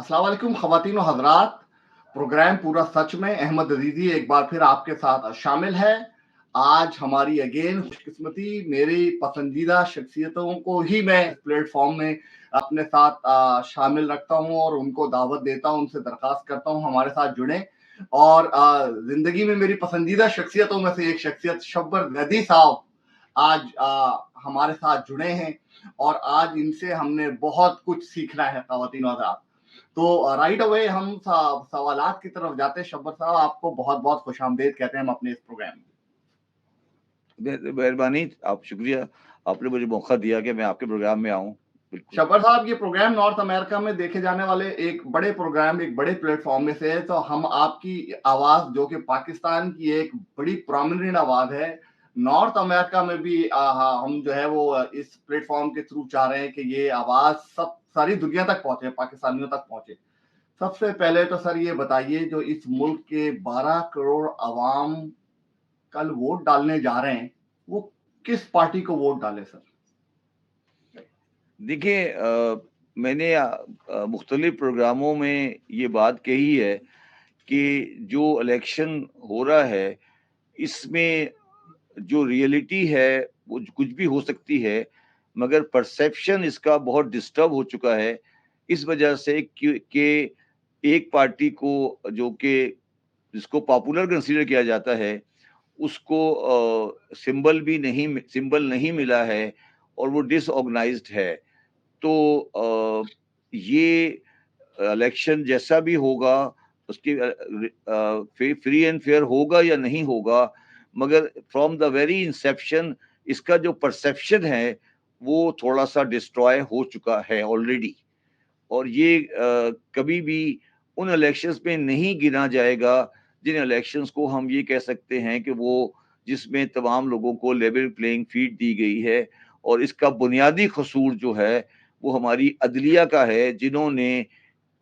अस्सलाम वालेकुम ख़वातीन व हज़रात। प्रोग्राम पूरा सच में अहमद अज़ीज़ी एक बार फिर आपके साथ शामिल है। आज हमारी अगेन खुशकिस्मती मेरी पसंदीदा शख्सियतों को ही मैं इस प्लेटफ़ॉर्म में अपने साथ शामिल रखता हूँ और उनको दावत देता हूँ, उनसे दरख़्वास्त करता हूँ हमारे साथ जुड़ें। और ज़िंदगी में मेरी पसंदीदा शख्सियतों में से एक शख्सियत शब्बर ज़ैदी साहब आज हमारे साथ जुड़े हैं और आज इनसे हमने बहुत कुछ सीखना है ख़वातीन व हज़रात। तो राइट अवे हम सवालात की तरफ जाते हैं। शब्बर साहब, आपको बहुत-बहुत खुशामदीद कहते हैं हम अपने इस प्रोग्राम में। मेहरबानी, आप शुक्रिया, आपने मुझे मौका दिया कि मैं आपके प्रोग्राम में आऊँ। बिल्कुल। शब्बर साहब, ये प्रोग्राम नॉर्थ अमेरिका में देखे जाने वाले एक बड़े प्रोग्राम, एक बड़े प्लेटफ़ॉर्म में से है, तो हम आपकी आवाज़ जो कि पाकिस्तान की एक बड़ी प्रोमिनेंट आवाज़ है, नॉर्थ अमेरिका में भी हम जो है वो इस प्लेटफ़ॉर्म के थ्रू चाह रहे हैं कि ये आवाज़ सब सारी दुनिया तक पहुँचे, पाकिस्तानियों तक पहुँचे। सबसे पहले तो सर ये बताइए, जो इस मुल्क के 12 करोड़ अवाम कल वोट डालने जा रहे हैं, वो किस पार्टी को वोट डालें सर? देखिए, मैंने मुख्तलिफ प्रोग्रामों में ये बात कही है कि जो इलेक्शन हो रहा है, इसमें जो रियलिटी है, वो कुछ भी हो सकती है, मगर परसेप्शन इसका बहुत डिस्टर्ब हो चुका है, इस वजह से कि एक पार्टी को जो कि जिसको पॉपुलर कंसीडर किया जाता है, उसको सिंबल नहीं मिला है और वो डिसऑर्गेनाइज्ड है। तो ये इलेक्शन जैसा भी होगा, उसकी फ्री एंड फेयर होगा या नहीं होगा, मगर फ्रॉम द वेरी इंसेप्शन इसका जो परसेप्शन है वो थोड़ा सा डिस्ट्रॉय हो चुका है ऑलरेडी। और ये कभी भी उन इलेक्शंस में नहीं गिना जाएगा जिन इलेक्शंस को हम ये कह सकते हैं कि वो जिसमें तमाम लोगों को लेवल प्लेइंग फील्ड दी गई है। और इसका बुनियादी कसूर जो है वो हमारी अदलिया का है, जिन्होंने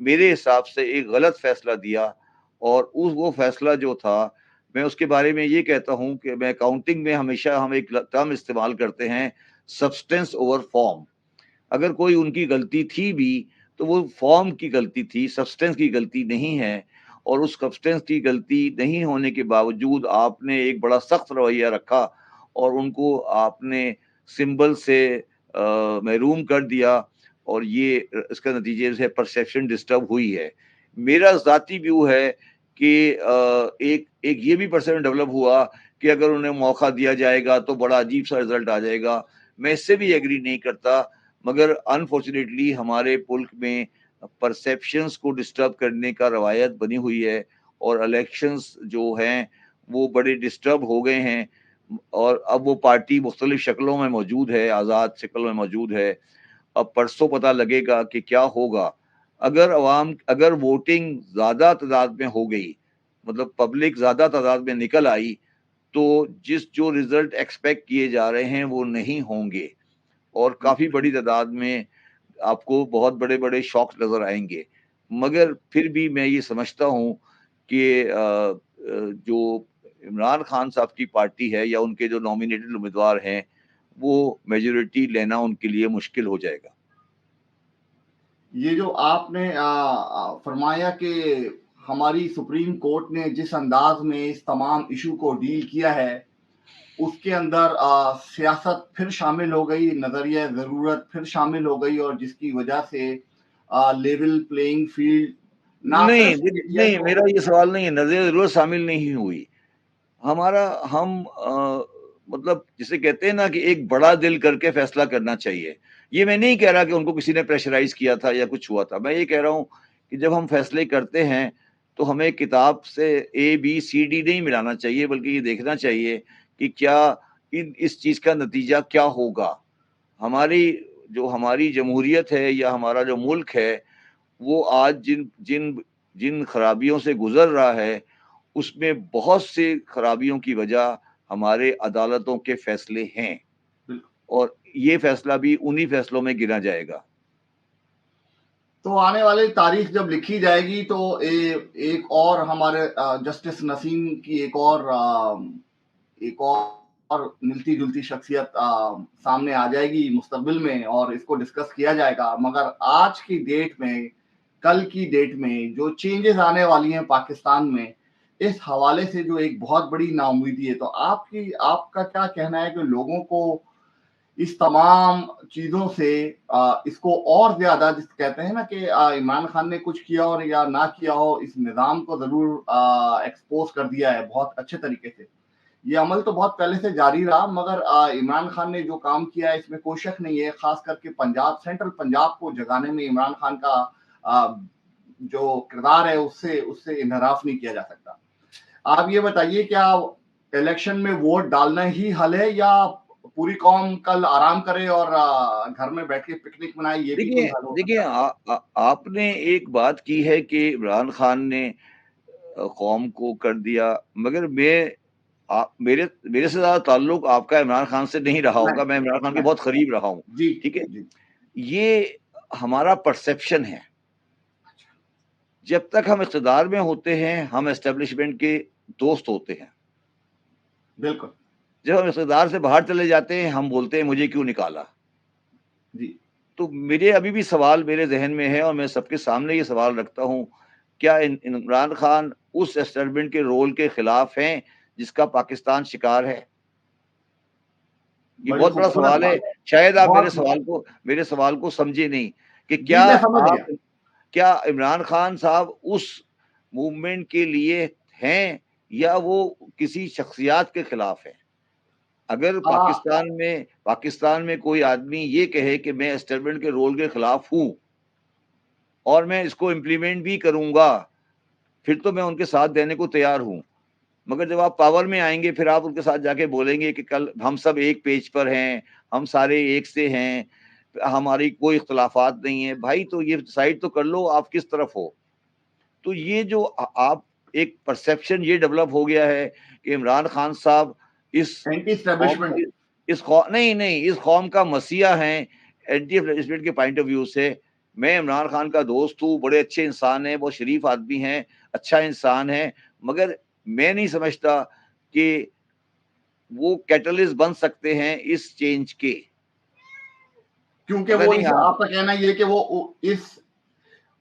मेरे हिसाब से एक गलत फैसला दिया। और वो फैसला जो था, मैं उसके बारे में ये कहता हूँ कि मैं काउंटिंग में हमेशा हम एक टर्म इस्तेमाल करते हैं, सब्सटेंस ओवर फॉर्म। अगर कोई उनकी गलती थी भी तो वो फॉर्म की गलती थी, सब्सटेंस की गलती नहीं है। और उस सब्सटेंस की गलती नहीं होने के बावजूद आपने एक बड़ा सख्त रवैया रखा और उनको आपने सिंबल से महरूम कर दिया। और ये इसका नतीजे से परसेप्शन डिस्टर्ब हुई है। मेरा ज़ाती व्यू है कि एक एक ये भी परसेप्शन डेवलप हुआ कि अगर उन्हें मौका दिया जाएगा तो बड़ा अजीब सा रिजल्ट आ जाएगा। मैं इससे भी एग्री नहीं करता, मगर अनफॉर्चुनेटली हमारे मुल्क में परसेप्शंस को डिस्टर्ब करने का रवायत बनी हुई है और इलेक्शंस जो हैं वो बड़े डिस्टर्ब हो गए हैं। और अब वो पार्टी मुख्तलिफ शक्लों में मौजूद है, आज़ाद शक्ल में मौजूद है। अब परसों पता लगेगा कि क्या होगा। अगर वोटिंग ज़्यादा तादाद में हो गई, मतलब पब्लिक ज़्यादा तादाद में निकल आई, तो जो रिजल्ट एक्सपेक्ट किए जा रहे हैं वो नहीं होंगे और काफ़ी बड़ी तादाद में आपको बहुत बड़े-बड़े शॉक नज़र आएँगे। मगर फिर भी मैं ये समझता हूँ कि जो इमरान खान साहब की पार्टी है या उनके जो नॉमिनेटेड उम्मीदवार हैं, वो मेजॉरिटी लेना उनके लिए मुश्किल हो जाएगा। ये जो आपने फरमाया कि हमारी सुप्रीम कोर्ट ने जिस अंदाज में इस तमाम इशू को डील किया है, उसके अंदर सियासत फिर शामिल हो गई, नज़रिया ज़रूरत फिर शामिल हो गई और जिसकी वजह से लेवल प्लेइंग फील्ड ना नहीं, सिर्फ इंडिया नहीं, को। मेरा ये सवाल नहीं है, नज़रिया ज़रूर शामिल नहीं हुई। हमारा हम मतलब जिसे कहते हैं ना कि एक बड़ा दिल करके फैसला करना चाहिए। ये मैं नहीं कह रहा कि उनको किसी ने प्रेशराइज़ किया था या कुछ हुआ था। मैं ये कह रहा हूँ कि जब हम फैसले करते हैं, तो हमें किताब से ए, बी, सी, डी नहीं मिलाना चाहिए, बल्कि ये देखना चाहिए कि क्या इस चीज़ का नतीजा क्या होगा। हमारी जो हमारी जमहूरियत है या हमारा जो मुल्क है, वो आज जिन जिन जिन खराबियों से गुज़र रहा है, उसमें बहुत से खराबियों की वजह हमारे अदालतों के फैसले हैं। और ये फैसला भी उन्हीं फैसलों में गिना जाएगा। तो आने वाली तारीख जब लिखी जाएगी तो एक और हमारे जस्टिस नसीम की एक और मिलती जुलती शख्सियत सामने आ जाएगी मुस्तकबिल में और इसको डिस्कस किया जाएगा। मगर आज की डेट में कल की डेट में जो चेंजेस आने वाली हैं पाकिस्तान में, इस हवाले से जो एक बहुत बड़ी नाउम्मीदी है, तो आपका क्या कहना है कि लोगों को इस तमाम चीज़ों से इसको और ज़्यादा, जिस कहते हैं ना कि इमरान खान ने कुछ किया और या ना किया हो, इस निज़ाम को ज़रूर एक्सपोज़ कर दिया है बहुत अच्छे तरीके से। ये अमल तो बहुत पहले से जारी रहा, मगर इमरान खान ने जो काम किया है इसमें कोई शक नहीं है, ख़ास करके पंजाब, सेंट्रल पंजाब को जगाने में इमरान खान का जो किरदार है उससे उससे इनहराफ नहीं किया जा सकता। आप ये बताइए, क्या इलेक्शन में वोट डालना ही हल है, या पूरी कौम कल आराम करे और घर में बैठ के पिकनिक मनाए, ये भी कोई देखिए हल हो देखिए सकता है? आपने एक बात की है कि इमरान खान ने कौम को कर दिया, मगर मेरे मेरे से ज्यादा ताल्लुक आपका इमरान खान से नहीं रहा नहीं, होगा। मैं इमरान खान के नहीं। बहुत करीब रहा हूँ। जी, ठीक है, जी। ये हमारा परसेप्शन है। जब तक हम इक़्तिदार में होते हैं, हम एस्टेब्लिशमेंट के दोस्त होते हैं। बिल्कुल। जब हम इक़्तिदार से बाहर चले जाते हैं, हम बोलते हैं मुझे क्यों निकाला। जी। तो मेरे अभी भी सवाल मेरे ज़हन में है और मैं सबके सामने ये सवाल रखता हूँ, क्या इमरान खान उस एस्टेब्लिशमेंट के रोल के खिलाफ हैं जिसका पाकिस्तान शिकार है? ये बड़ी बहुत बड़ा खूबसूरत सवाल है। बात है। शायद आप बहुत मेरे सवाल को समझे नहीं कि जी, मैं समझ गया। क्या इमरान खान साहब उस मूवमेंट के लिए हैं या वो किसी शख्सियत के खिलाफ हैं? अगर हाँ, पाकिस्तान में कोई आदमी ये कहे कि मैं एस्टेब्लिशमेंट के रोल के खिलाफ हूँ और मैं इसको इम्प्लीमेंट भी करूँगा, फिर तो मैं उनके साथ देने को तैयार हूँ। मगर जब आप पावर में आएँगे, फिर आप उनके साथ जाके बोलेंगे कि कल हम सब एक पेज पर हैं, हम सारे एक से हैं, हमारी कोई इख्तिलाफ़ात नहीं है। भाई, तो ये डिसाइड तो कर लो आप किस तरफ हो। तो ये जो आप एक परसेप्शन ये डेवलप हो गया है कि इमरान खान साहब इस एंटी कौम एस्टेब्लिशमेंट। की इस कौ नहीं, नहीं, इस कौम का मसीहा हैं, एंटी एस्टेब्लिशमेंट के पॉइंट ऑफ व्यू से। मैं इमरान खान का दोस्त हूँ, बड़े अच्छे इंसान हैं, बहुत शरीफ आदमी हैं, अच्छा इंसान है, मगर मैं नहीं समझता कि वो कैटलिस्ट बन सकते हैं इस चेंज के। क्योंकि पता वो नहीं इस आप आपका कहना ये है कि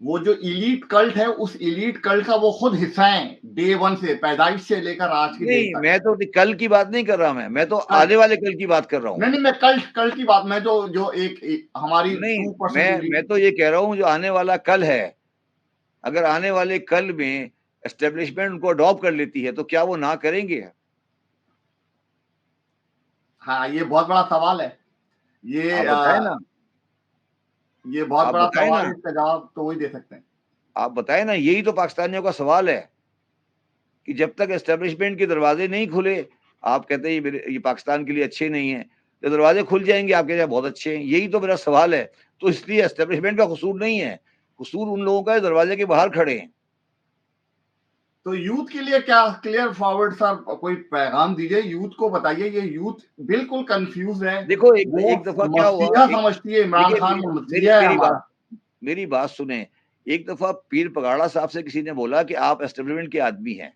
वो जो एलीट कल्ट है, उस एलीट कल्ट का वो खुद हिस्सा हैं, डे 1 से, पैदाइश से लेकर आज की डेट नहीं, तक। मैं तो कल की बात नहीं कर रहा मैं तो कल्ट। आने वाले कल की बात कर रहा हूँ। नहीं, नहीं, मैं कल्ट कल्ट की बात, मैं जो एक हमारी नहीं, 2% मैं एलीट। तो ये कह रहा हूँ जो आने वाला कल है, अगर आने वाले कल में एस्टेब्लिशमेंट उनको अडॉप्ट कर लेती है, तो क्या वो ना करेंगे? हाँ, ये बहुत बड़ा सवाल है। ये आप बताएँ ना, ये बहुत आप बड़ा बताएँ सवाल ना, है, इसका जवाब तो वही दे सकते हैं। आप बताएँ ना, यही तो पाकिस्तानियों का सवाल है कि जब तक एस्टेब्लिशमेंट के दरवाजे नहीं खुले, आप कहते हैं ये पाकिस्तान के लिए अच्छे नहीं हैं। जब दरवाजे खुल जाएँगे, आप कहते हैं बहुत अच्छे हैं। यही तो मेरा सवाल है। तो इसलिए एस्टेब्लिशमेंट का कसूर नहीं है, कसूर उन लोगों का है दरवाजे के बाहर खड़े हैं। तो यूथ के लिए क्या क्लियर फॉरवर्ड सर कोई पैगाम दीजिए, यूथ को बताइए, ये यूथ बिल्कुल कंफ्यूज है। देखो, एक वो एक दफ़ा क्या हुआ, मसीहा एक समझती है, इमरान देखिए खान मे मेरी मसीहा है मेरी बात हमारा। मेरी बात सुनें। एक दफ़ा पीर पगाड़ा साहब से किसी ने बोला कि आप एस्टेब्लिशमेंट के आदमी हैं।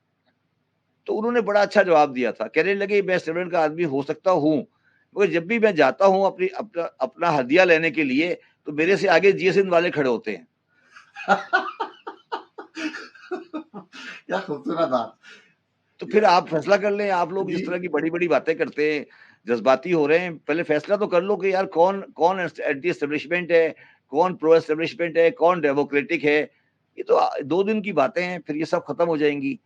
तो उन्होंने बड़ा अच्छा जवाब दिया था। कहने लगे मैं एस्टेब्लिशमेंट का आदमी हो सकता हूँ, मगर जब भी मैं जाता हूँ अपना अपना हदिया लेने के लिए, तो मेरे से आगे जीएसएन वाले खड़े होते हैं। क्या खूबसूरत बात। तो फिर ये- आप फैसला कर लें, आप लोग जी। इस तरह की बड़ी-बड़ी बातें करते हैं, जज़्बाती हो रहे हैं, पहले फैसला तो कर लो कि यार कौन कौन एंटी एस्टेब्लिशमेंट है, कौन प्रो एस्टेब्लिशमेंट है, कौन डेमोक्रेटिक है। ये तो 2 दिन की बातें हैं, फिर ये सब खत्म हो जाएँगी।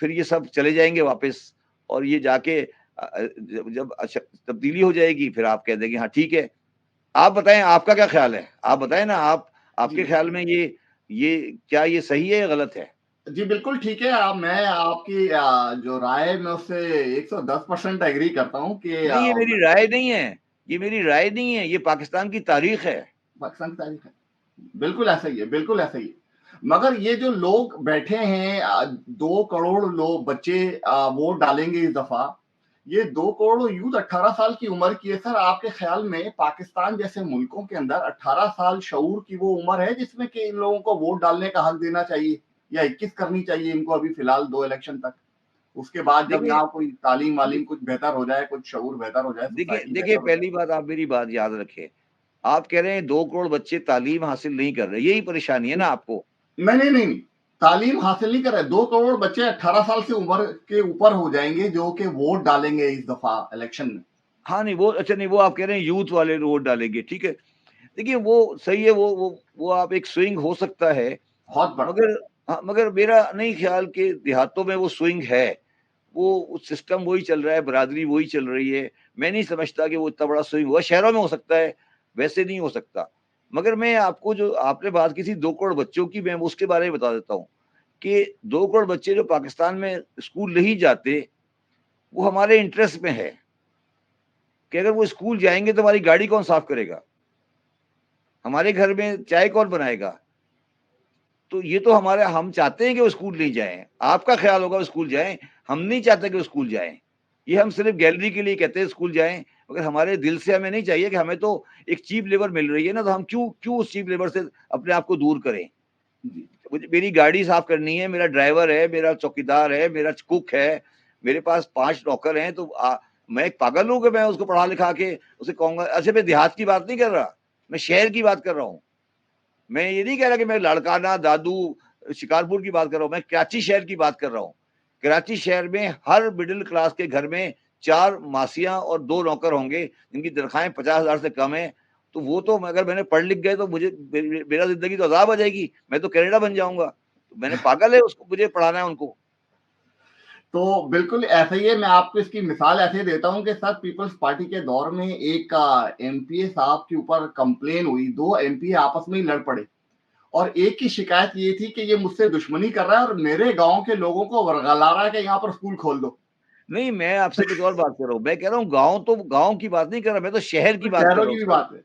फिर ये सब चले जाएँगे वापस और ये जाके जब जब अच्छा तब्दीली हो जाएगी, फिर आप कह देंगे हाँ ठीक है। आप बताएँ आपका क्या ख़्याल है? आप बताएँ ना, आपके जी। ख़्याल में ये क्या ये सही है या गलत है? जी, बिल्कुल ठीक है। मैं आपकी जो राय है, मैं उससे 110% एग्री करता हूँ कि नहीं, ये मेरी राय नहीं है, ये मेरी राय नहीं है, ये पाकिस्तान की तारीख़ है। पाकिस्तान की तारीख है। बिल्कुल ऐसा ही है, बिल्कुल ऐसा ही है। मगर ये जो लोग बैठे हैं, 2 करोड़ लोग बच्चे वोट डालेंगे इस दफ़ा। ये 2 करोड़ यूथ 18 साल की उम्र की है सर। आपके ख़्याल में पाकिस्तान जैसे मुल्कों के अंदर 18 साल शऊर की वो उम्र है जिसमें कि इन लोगों को वोट डालने का हक देना चाहिए? या 21 करनी चाहिए इनको अभी फ़िलहाल 2 इलेक्शन तक? उसके बाद जब देखिए यहाँ कोई दे तालीम-वालीम कुछ बेहतर हो जाए, कुछ शऊर बेहतर हो जाए, देखिए सोसाइटी देखिए बेहतर हो जाए। पहली बात आप मेरी बात याद रखें। आप कह रहे हैं 2 करोड़ बच्चे तालीम हासिल नहीं कर रहे, यही परेशानी है ना आपको। नहीं, नहीं, नहीं, तालीम हासिल नहीं कर रहे। 2 करोड़ बच्चे 18 साल से उम्र के ऊपर हो जाएंगे जो कि वोट डालेंगे इस दफा इलेक्शन में। हाँ, नहीं वो अच्छा, नहीं वो आप कह रहे हैं यूथ वाले वोट डालेंगे, ठीक है। देखिए वो सही है, वो आप एक स्विंग हो सकता है, बहुत बड़ा। मगर हाँ, मगर मेरा नहीं ख्याल कि देहातों में वो स्विंग है। वो सिस्टम वही चल रहा है, बरादरी वही चल रही है। मैं नहीं समझता कि वो इतना बड़ा स्विंग हुआ। शहरों में हो सकता है, वैसे नहीं हो सकता। मगर मैं आपको जो आपने बात की थी 2 करोड़ बच्चों की, मैं उसके बारे में बता देता हूँ कि 2 करोड़ बच्चे जो पाकिस्तान में स्कूल नहीं जाते, वो हमारे इंटरेस्ट में है कि अगर वो स्कूल जाएँगे तो हमारी गाड़ी कौन साफ करेगा? हमारे घर में चाय कौन बनाएगा? तो ये तो हमारे हम चाहते हैं कि वो स्कूल नहीं जाएँ। आपका ख़्याल होगा वो स्कूल जाएँ, हम नहीं चाहते कि वो स्कूल जाएँ। ये हम सिर्फ़ गैलरी के लिए कहते हैं स्कूल जाएँ, मगर हमारे दिल से हमें नहीं चाहिए कि हमें तो एक चीप लेबर मिल रही है ना, तो हम क्यों क्यों उस चीप लेबर से अपने आप को दूर करें? जी, मुझे मेरी गाड़ी साफ़ करनी है, मेरा ड्राइवर है, मेरा चौकीदार है, मेरा कुक है, मेरे पास 5 नौकर हैं, तो मैं एक पागल हूँ कि मैं उसको पढ़ा-लिखा के उसे कहूँगा। अच्छा, मैं देहात की बात नहीं कर रहा, मैं शहर की बात कर रहा हूँ। मैं ये नहीं कह रहा कि मैं लाड़काना, दादू, शिकारपुर की बात कर रहा हूँ, मैं कराची शहर की बात कर रहा हूँ। कराची शहर में हर मिडिल क्लास के घर में 4 मासियाँ और 2 नौकर होंगे, जिनकी तनख्वाहें 50,000 से कम है। तो वो तो अगर मैंने पढ़ लिख गए तो मुझे मेरा ज़िंदगी तो अज़ाब आ जाएगी, मैं तो कनाडा बन जाऊँगा। तो मैंने पागल है उसको मुझे पढ़ाना है उनको। तो बिल्कुल ऐसा ही है। मैं आपको इसकी मिसाल ऐसे देता हूँ कि सर पीपल्स पार्टी के दौर में एक एमपीए साहब के ऊपर कंप्लेन हुई, 2 एमपीए आपस में ही लड़ पड़े और एक की शिकायत ये थी कि ये मुझसे दुश्मनी कर रहा है और मेरे गाँव के लोगों को वर्गला रहा है कि यहाँ पर स्कूल खोल दो। नहीं, मैं आपसे कुछ और बात कर रहा हूँ। मैं कह रहा हूँ गाँव तो गाँव की बात नहीं कर रहा, मैं तो शहर की तो बात कर शहरों रहा की हूँ भी सर। बात है।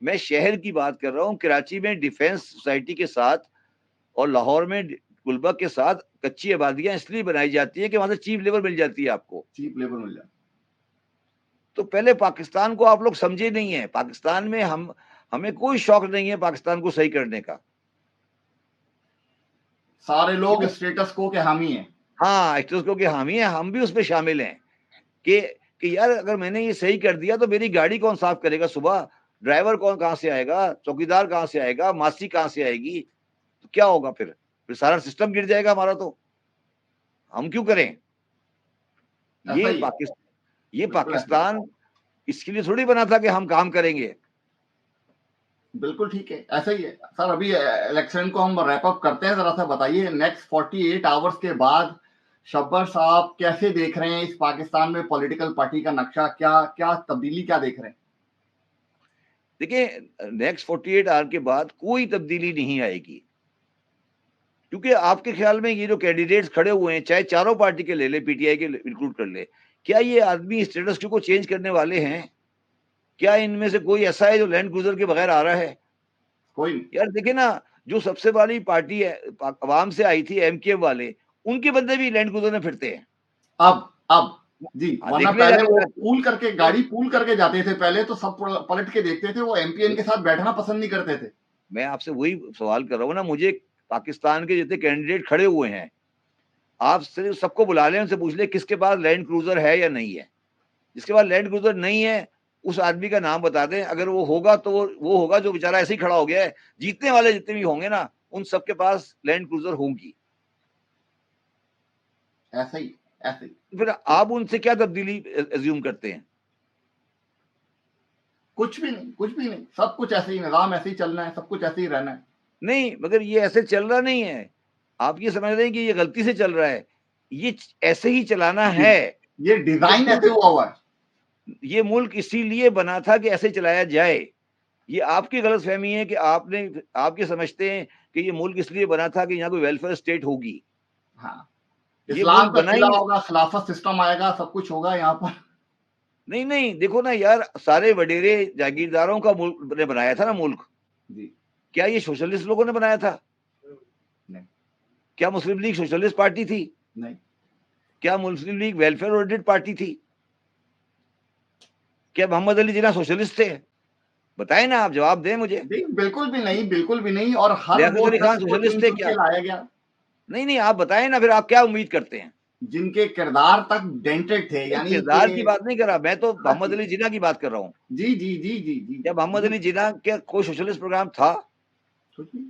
मैं शहर की बात कर रहा हूँ। कराची में डिफेंस सोसाइटी के साथ और लाहौर में गुलबर्ग के साथ कच्ची आबादियां इसलिए बनाई जाती है कि वहां से चीप लेबर मिल जाती है आपको। चीप लेबर मिल जाए। तो पहले पाकिस्तान को आप लोग समझे नहीं है। पाकिस्तान में हमें कोई शौक नहीं है पाकिस्तान को सही करने का। सारे ये लोग तो स्टेटस को के हामी हैं। हाँ, एक्टर्स को कि हामी है, हम भी उसमें शामिल हैं कि यार अगर मैंने ये सही कर दिया तो मेरी गाड़ी कौन साफ करेगा सुबह? ड्राइवर कौन कहाँ से आएगा? चौकीदार कहाँ से आएगा? मासी कहाँ से आएगी? तो क्या होगा फिर? सारा सिस्टम गिर जाएगा हमारा तो। हम क्यों करें? ऐसा ये ही है। पाकिस ये बिल्कुल ऐसा ही है। पाकिस्तान इसके लिए थोड़ी बना था कि हम काम करेंगे। बिल्कुल ठीक है, ऐसा ही है। सर अभी इलेक्शन को हम रैप अप करते हैं, ज़रा-सा बताइए नेक्स्ट 48 आवर्स के बाद शब्बर साहब कैसे देख रहे हैं इस पाकिस्तान में पॉलिटिकल पार्टी का नक्शा? क्या क्या तब्दीली क्या देख रहे हैं? देखिए, नेक्स्ट 48 आवर के बाद कोई तब्दीली नहीं आएगी। क्योंकि आपके ख्याल में ये जो कैंडिडेट्स खड़े हुए हैं, चाहे चारों पार्टी के ले ले, पीटीआई के इंक्लूड कर ले, क्या ये आदमी स्टेटस क्यू को चेंज करने वाले हैं? क्या इनमें से कोई ऐसा है जो लैंड क्रूज़र के बगैर आ रहा है? कोई नहीं। यार देखिए ना, जो सबसे बड़ी पार्टी है अवाम से आई थी एमकेएम वाले, उनके बंदे भी लैंड क्रूज़र में फिरते हैं। अब जी, हाँ, वरना देखने पहले जाके वो कराची। पूल करके नहीं, गाड़ी पूल करके जाते थे, पहले तो सब पलट के देखते थे, वो एमपीएन के साथ बैठना पसंद नहीं करते थे। मैं आपसे वही सवाल कर रहा हूँ ना, मुझे पाकिस्तान के जितने कैंडिडेट खड़े हुए हैं, आप सिर्फ सबको बुला लें, उनसे पूछ लें किसके पास लैंड क्रूज़र है या नहीं है? जिसके पास लैंड क्रूज़र नहीं है, उस आदमी का नाम बता दें। अगर वो होगा तो वो होगा जो बेचारा ऐसे ही खड़ा हो गया है। जीतने वाले जितने भी होंगे ना, उन सबके पास लैंड क्रूज़र होंगी। ऐसा ही, ऐसे ही। तो फिर आप उनसे क्या तब्दीली अज़्यूम करते हैं? कुछ भी नहीं, कुछ भी नहीं। सब कुछ ऐसे ही, निज़ाम ऐसे ही चलना है, सब कुछ ऐसे ही रहना है। नहीं, मगर ये ऐसे चल रहा नहीं है। आप ये समझ रहे हैं कि ये गलती से चल रहा है। ये ऐसे ही चलाना जी, है। ये ये डिज़ाइन ऐसे मुल्क हुआ हुआ है। ये मुल्क इसीलिए बना था कि ऐसे चलाया जाए। ये आपकी गलतफ़हमी है कि आप ये समझते हैं कि ये मुल्क इसलिए बना था कि यहाँ कोई वेलफेयर स्टेट होगी। हाँ, ये इस्लाम मुल्क का बना किला ही होगा, खिलाफत सिस्टम आएगा, सब कुछ होगा यहाँ पर। नहीं, नहीं, देखो ना यार, सारे वडेरे जागीरदारों का मुल्क ने बनाया था ना मुल्क। जी, क्या ये सोशलिस्ट लोगों ने बनाया था? नहीं, क्या मुस्लिम लीग सोशलिस्ट पार्टी थी? नहीं। क्या मुस्लिम लीग वेलफेयर ओरिएंटेड पार्टी थी? क्या मोहम्मद अली जिन्ना सोशलिस्ट थे? बताएँ ना, आप जवाब दें मुझे। नहीं, बिल्कुल भी नहीं और हर लियाकत वो अली खान शख्स को सोशलिस्ट थे चुन-चुन क्या? के लाया गया, नहीं, नहीं, आप बताएँ ना, फिर आप क्या उम्मीद करते हैं? जिनके किरदार तक डेंटेड थे, नहीं, यानी कि किरदार की बात नहीं कर रहा, मैं तो हाँ मोहम्मद जी। अली जिन्ना की बात कर रहा हूँ। जी, जी, जी, जी, जी, क्या मोहम्मद जी। अली जिन्ना क्या कोई सोशलिस्ट प्रोग्राम था? कुछ नहीं।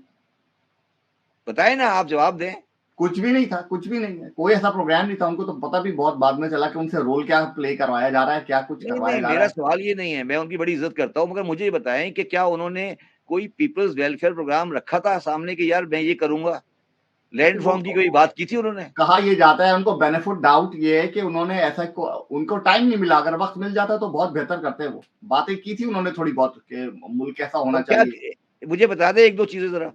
बताए ना, आप जवाब दें। कुछ भी नहीं था, कुछ भी नहीं है, कोई ऐसा प्रोग्राम नहीं था। उनको तो पता भी बहुत बाद में चला कि उनसे रोल क्या प्ले करवाया जा रहा है, क्या कुछ नहीं, करवाया नहीं, जा रहा मेरा है। सवाल ये नहीं है, मैं उनकी बड़ी इज़्ज़त करता हूँ, मगर मुझे ये बताएँ कि क्या उन्होंने कोई पीपल्स वेलफेयर प्रोग्राम रखा था सामने कि यार मैं ये करूँगा? लैंड वो रिफॉर्म की कोई बात की थी उन्होंने? कहा ये जाता है, उनको बेनिफिट डाउट ये है कि उन्होंने ऐसा उनको टाइम नहीं मिला। अगर वक्त मिल जाता तो बहुत बेहतर करते वो। बातें की थी उन्होंने थोड़ी बहुत कि मुल्क कैसा होना और क्या चाहिए। मुझे बता दें 1-2 चीज़ें ज़रा।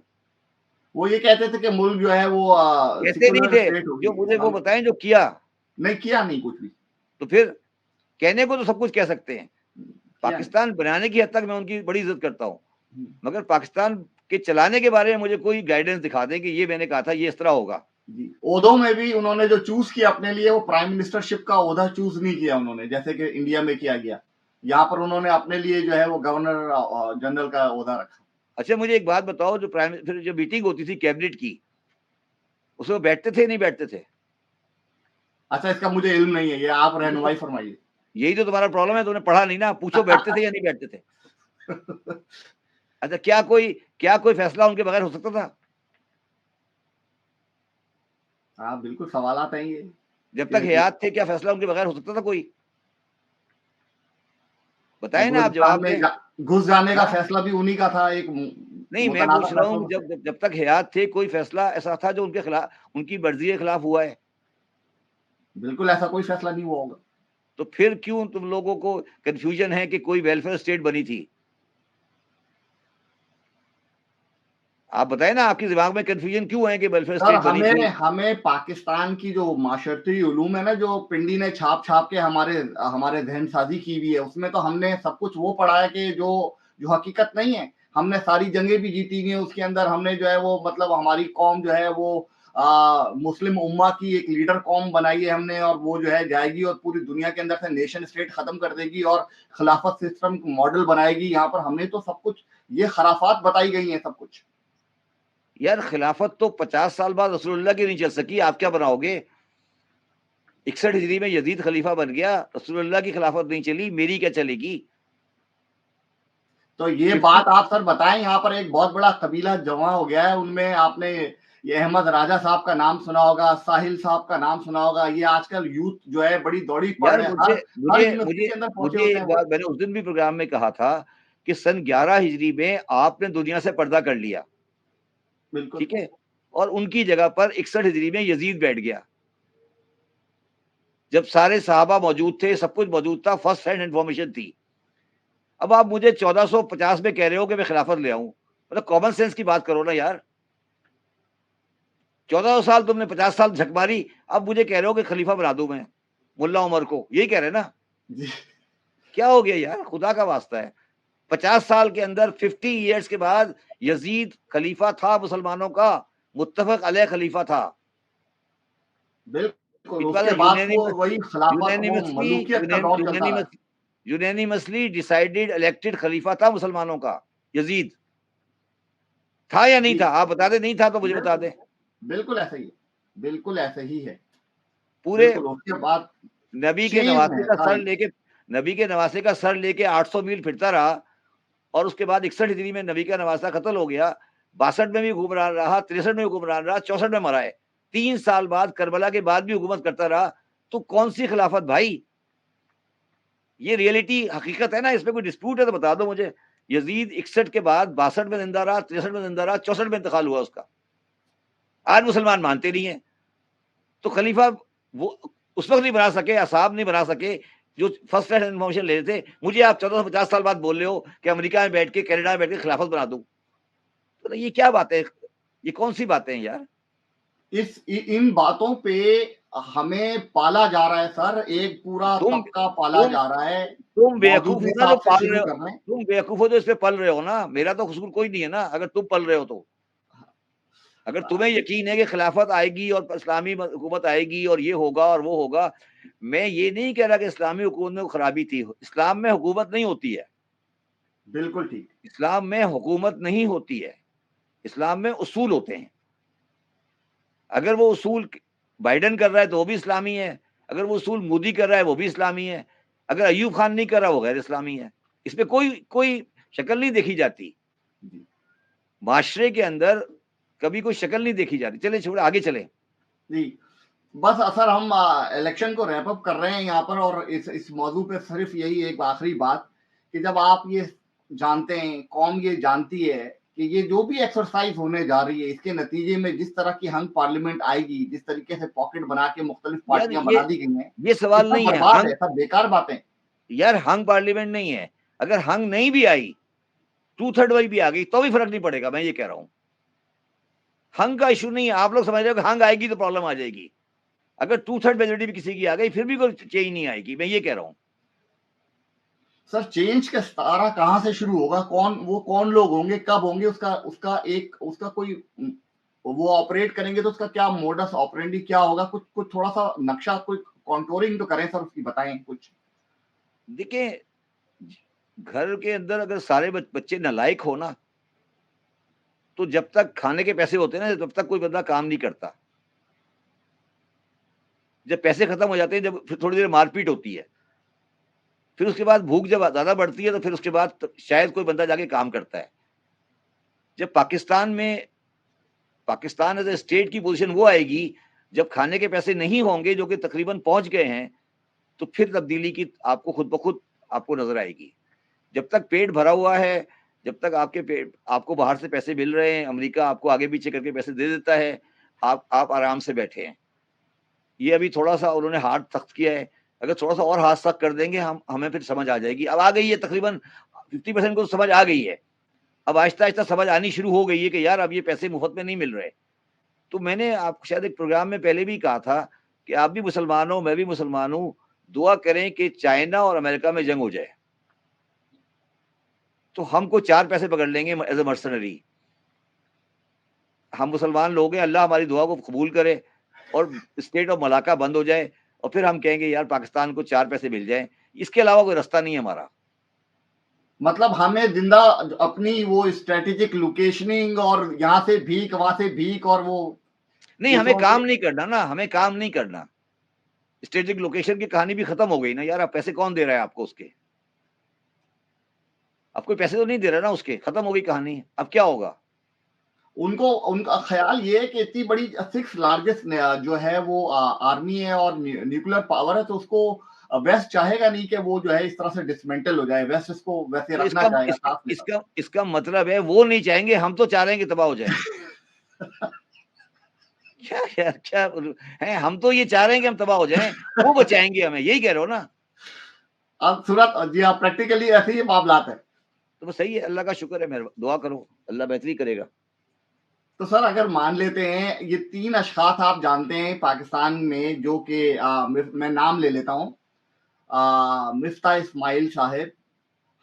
वो ये कहते थे कि मुल्क जो है वो कैसे नहीं सेक्युलर थे? स्टेट जो होगी, मुझे वो इस्लामिक। बताएँ जो किया। नहीं किया, नहीं कुछ भी। तो फिर कहने को तो सब कुछ कह सकते हैं। किया नहीं। पाकिस्तान बनाने की हद तक मैं उनकी बड़ी इज़्ज़त करता हूँ। हुँ, मगर पाकिस्तान के चलाने के बारे में मुझे कोई गाइडेंस दिखा दें कि ये मैंने कहा था, ये इस तरह होगा। जी। ओहदों में भी उन्होंने जो चूज़ किया अपने लिए, वो प्राइम मिनिस्टरशिप का ओहदा चूज़ नहीं किया उन्होंने, जैसे कि इंडिया में किया गया। यहाँ पर उन्होंने अपने लिए जो है वो गवर्नर जनरल का ओहदा रखा। अच्छा, मुझे एक बात बताओ, जो फिर जो मीटिंग होती थी कैबिनेट की, उसमें बैठते थे, नहीं बैठते थे? अच्छा, इसका मुझे इल्म नहीं है, ये आप ये तो रहनुमाई फरमाइए। यही तो तुम्हारा प्रॉब्लम है, तुमने पढ़ा नहीं ना। पूछो बैठते थे या नहीं बैठते थे? अच्छा, क्या कोई फैसला उनके बगैर हो सकता था? हाँ, बिल्कुल सवालात हैं ये जब तक कि हयात थे, क्या फैसला उनके बगैर हो सकता था कोई? बताएँ ना, आप अफ़गानिस्तान जवाब में दें। घुस जाने का हाँ? फैसला भी उन्हीं का था, एक नहीं, मैं मुतनाज़ा पूछ रहा फैसला हूँ, तो थे। जब जब तक हयात थे, कोई फैसला ऐसा था जो उनके उनकी मर्ज़ी के खिलाफ हुआ है? बिल्कुल ऐसा कोई फैसला नहीं हुआ होगा। तो फिर क्यों तुम लोगों को कन्फ्यूज़न है कि कोई वेलफेयर स्टेट बनी थी? आप बताएँ ना, आपके दिमाग में कन्फ्यूज़न क्यों है कि वेलफेयर सर स्टेट बनी हमें थी? हमें पाकिस्तान की जो माशरती उलूम है ना, जो पिंडी ने छाप-छाप के हमारे हमारे ज़हनसाज़ी की हुई है, उसमें तो हमने सब कुछ वो पढ़ा है कि जो जो हकीकत नहीं है। हमने सारी जंगें भी जीती हुई हैं, उसके अंदर हमने जो है वो मतलब हमारी कौम जो है वो मुस्लिम उम्मा की एक लीडर कौम बनाई है हमने, और वो जो है जाएगी और पूरी दुनिया के अंदर से नेशन स्टेट खत्म कर देगी और खिलाफत सिस्टम मॉडल बनाएगी। यहाँ पर हमने तो सब कुछ, ये खराफात बताई गई हैं सब कुछ। यार, खिलाफत तो 50 साल बाद रसूलुल्लाह की नहीं चल सकी, आप क्या बनाओगे? 61 हिजरी में यजीद खलीफा बन गया, रसूलुल्लाह की खिलाफत नहीं चली, मेरी क्या चलेगी? तो ये 50 बात आप सर बताएं, यहाँ पर एक बहुत बड़ा कबीला जमा हो गया है। उनमें आपने ये अहमद राजा साहब का नाम सुना होगा, साहिल साहब का नाम सुना होगा। ये आजकल यूथ जो है बड़ी दौड़ी पड़ यार, रहे हैं, मुझे हर मुझे यूनिवर्सिटी मुझे के अंदर पहुंचे मुझे होते एक हैं वो। बात मैंने उस दिन भी प्रोग्राम में कहा था कि सन 11 हिजरी में आपने दुनिया से पर्दा कर लिया, बिल्कुल। ठीक है? और उनकी जगह पर 61 हिजरी में यजीद बैठ गया। जब सारे सहाबा मौजूद थे, सब कुछ मौजूद था, फर्स्ट हैंड इन्फॉर्मेशन थी। अब आप मुझे 1450 में कह रहे हो कि मैं खिलाफत ले आऊँ, मतलब कॉमन सेंस की बात करो ना यार। 1400 साल तुमने 50 साल झक मारी, अब मुझे कह रहे हो कि खलीफा बना दूँ मैं, मुल्ला उमर को, यही कह रहे हैं ना? जी। क्या हो गया यार, खुदा का वास्ता है। 50 साल के अंदर 50 इयर्स के बाद यजीद खलीफा था मुसलमानों का, मुत्तफक अलैह खलीफा था। बिल्कुल, इट वाज़ अ उसके बाद वो वही खिलाफत, वो यूनानिमसली मलूकियत का दौर चलता रहा। यूनानिमसली डिसाइडेड इलेक्टेड खलीफा था मुसलमानों का, यजीद। था या नहीं जी, था? आप बता दें, नहीं था तो मुझे बता बिल्कुल, दें। बिल्कुल ऐसा ही है। बिल्कुल ऐसा ही है। पूरे बिल्कुल, उसके बाद नबी के चेंज नवासे है का सर सारी। लेके नबी के नवासे का सर लेके 800 मील फिरता रहा, और उसके बाद 61 हिजरी में नबी का नवासा कत्ल हो गया। 62 में भी हुक्मरान रहा, 63 में हुक्मरान रहा, 64 में मरा है। 3 साल बाद करबला के बाद भी हुकूमत करता रहा। तो कौन सी खिलाफत भाई? ये रियलिटी हकीकत है ना, इसमें कोई डिस्प्यूट है तो बता दो मुझे। यजीद 61 के बाद 62 में जिंदा रहा, 63 में जिंदा रहा, 64 में इंतकाल हुआ उसका। आज मुसलमान मानते नहीं है। तो खलीफा वो उस वक्त नहीं बना सके, असाब नहीं बना सके जो फर्स्ट हैंड इन्फॉर्मेशन ले रहे थे। मुझे आप 1450 साल बाद बोल रहे हो कि अमेरिका में बैठ के, कनाडा में बैठ के खिलाफत बना दूं। तो ये क्या बात है? ये कौन सी बातें हैं यार? इन बातों पे हमें पाला जा रहा है सर, एक पूरा तुम तबका पाला तुम जा रहा है। तुम बेवकूफ मौजूद हो ना जो हिसाब से पाल रहे शुरू हो। कर रहे हैं। तुम बेवकूफ हो जो इस पे पल रहे हो ना। मेरा तो कसूर कोई नहीं है ना, अगर तुम पल रहे हो तो। अगर तुम्हें यकीन है कि खिलाफत आएगी और इस्लामी हुकूमत आएगी और ये होगा और वो होगा, मैं ये नहीं कह रहा कि इस्लामी हुकूमत में खराबी थी। इस्लाम में हुकूमत नहीं होती है। बिल्कुल ठीक। इस्लाम में हुकूमत नहीं होती है। इस्लाम में उसूल होते हैं। अगर वो उसूल बाइडेन कर रहा है तो वो भी इस्लामी है। अगर वो उसूल मोदी कर रहा है वो भी इस्लामी है। अगर अयूब खान नहीं कर रहा वो गैर इस्लामी है। इसमें कोई कोई शक्ल नहीं देखी जाती। जी। माशरे के अंदर कभी कोई शक्ल नहीं देखी जाती। चले छोड़े, आगे चले। जी, बस सर हम इलेक्शन को रैप अप कर रहे हैं यहाँ पर, और इस मौजू पे सिर्फ यही एक आखिरी बात कि जब आप ये जानते हैं, कौम ये जानती है कि ये जो भी एक्सरसाइज होने जा रही है, इसके नतीजे में जिस तरह की हंग पार्लियामेंट आएगी, जिस तरीके से पॉकेट बना के मुख्तलिफ यार पार्टियां बना दी गई हैं, ये ये सवाल सब नहीं है। बर्बाद है, सब बेकार बातें। यार हंग पार्लियामेंट नहीं है। अगर हंग नहीं भी आई, 2/3 वाली भी आ गई तो भी फर्क नहीं पड़ेगा। मैं ये कह रहा हूं, हंग का इशू नहीं है। आप लोग समझ रहे हो कि हंग आएगी तो प्रॉब्लम आ जाएगी। अगर 2/3 मेजोरिटी भी किसी की आ गई फिर भी कोई चेंज नहीं आएगी। मैं ये कह रहा हूं। सर चेंज का सितारा कहाँ से शुरू होगा? कौन लोग होंगे, कब होंगे, उसका कोई वो ऑपरेट करेंगे तो उसका क्या मोडस ऑपरेंडी क्या होगा? कुछ थोड़ा सा नक्शा, कोई कॉन्टोरिंग तो करें सर, उसकी बताएं कुछ। देखिए, घर के अंदर अगर सारे बच्चे नालायक हो ना, तो जब तक खाने के पैसे होते हैं ना, तब तक कोई बंदा काम नहीं करता। जब पैसे खत्म हो जाते हैं, जब फिर थोड़ी देर मारपीट होती है, फिर उसके बाद भूख जब ज्यादा बढ़ती है, तो फिर उसके बाद शायद कोई बंदा जाके काम करता है। जब पाकिस्तान एज ए स्टेट की पोजीशन वो आएगी जब खाने के पैसे नहीं होंगे, जो कि तकरीबन पहुंच गए हैं, तो फिर तब्दीली की आपको खुद ब खुद आपको नजर आएगी। जब तक पेट भरा हुआ है, जब तक आपको बाहर से पैसे मिल रहे हैं, अमेरिका आपको आगे पीछे करके पैसे दे देता है, आप आराम से बैठे हैं। ये अभी थोड़ा सा उन्होंने हाथ सख्त किया है। अगर थोड़ा सा और हाथ सख्त कर देंगे, हमें फिर समझ आ जाएगी। अब आ गई है, तकरीबन 50% को समझ आ गई है। अब आहिस्ता आहिस्ता समझ आनी शुरू हो गई है कि यार अब ये पैसे मुफ्त में नहीं मिल रहे। तो मैंने आपको शायद एक प्रोग्राम में पहले भी कहा था कि आप भी मुसलमान हो, मैं भी मुसलमान हूं, दुआ करें कि चाइना और अमेरिका में जंग हो जाए, तो हमको 4 पैसे पकड़ लेंगे एज ए मर्सनरी। हम मुसलमान लोग हैं, अल्लाह हमारी दुआ को कबूल करे और स्टेट ऑफ मलाका बंद हो जाए, और फिर हम कहेंगे यार पाकिस्तान को 4 पैसे मिल जाए। इसके अलावा कोई रास्ता नहीं है हमारा। मतलब हमें जिंदा अपनी वो स्ट्रेटेजिक लोकेशनिंग, और यहाँ से भीख, वहां से भीख, और वो नहीं, हमें दूसरों काम के। नहीं करना ना, हमें काम नहीं करना। स्ट्रेटेजिक लोकेशन की कहानी भी खत्म हो गई ना यार। अब पैसे कौन दे रहा है आपको उसके? अब कोई पैसे तो नहीं दे रहा ना उसके, खत्म हो गई कहानी। अब क्या होगा? उनका ख्याल ये है कि इतनी बड़ी 6 लार्जेस्ट जो है वो आर्मी है और न्यूक्लियर पावर है, तो उसको वेस्ट चाहेगा नहीं कि वो जो है इस तरह से डिसमेंटल हो जाए। वेस्ट इसको वैसे तो रखना इसका चाहेगा इसका साथ में साथ। इसका इसका मतलब है वो नहीं चाहेंगे, हम तो चाह रहे हैं कि तबाह हो जाए। क्या यार, क्या है? हम तो ये चाह रहे हैं कि हम तबाह हो जाएं, वो बचाएंगे हमें। यही कह रहे हो ना? अब सूरत, जी हाँ, प्रैक्टिकली ऐसे ही मामलात है। तो बस सही है, अल्लाह का शुक्र है। दुआ करो, अल्लाह बेहतरी करेगा। तो सर अगर मान लेते हैं ये 3 अशखास आप जानते हैं पाकिस्तान में, जो कि मैं नाम ले लेता हूँ, मिफ्ता इस्माइल साहब,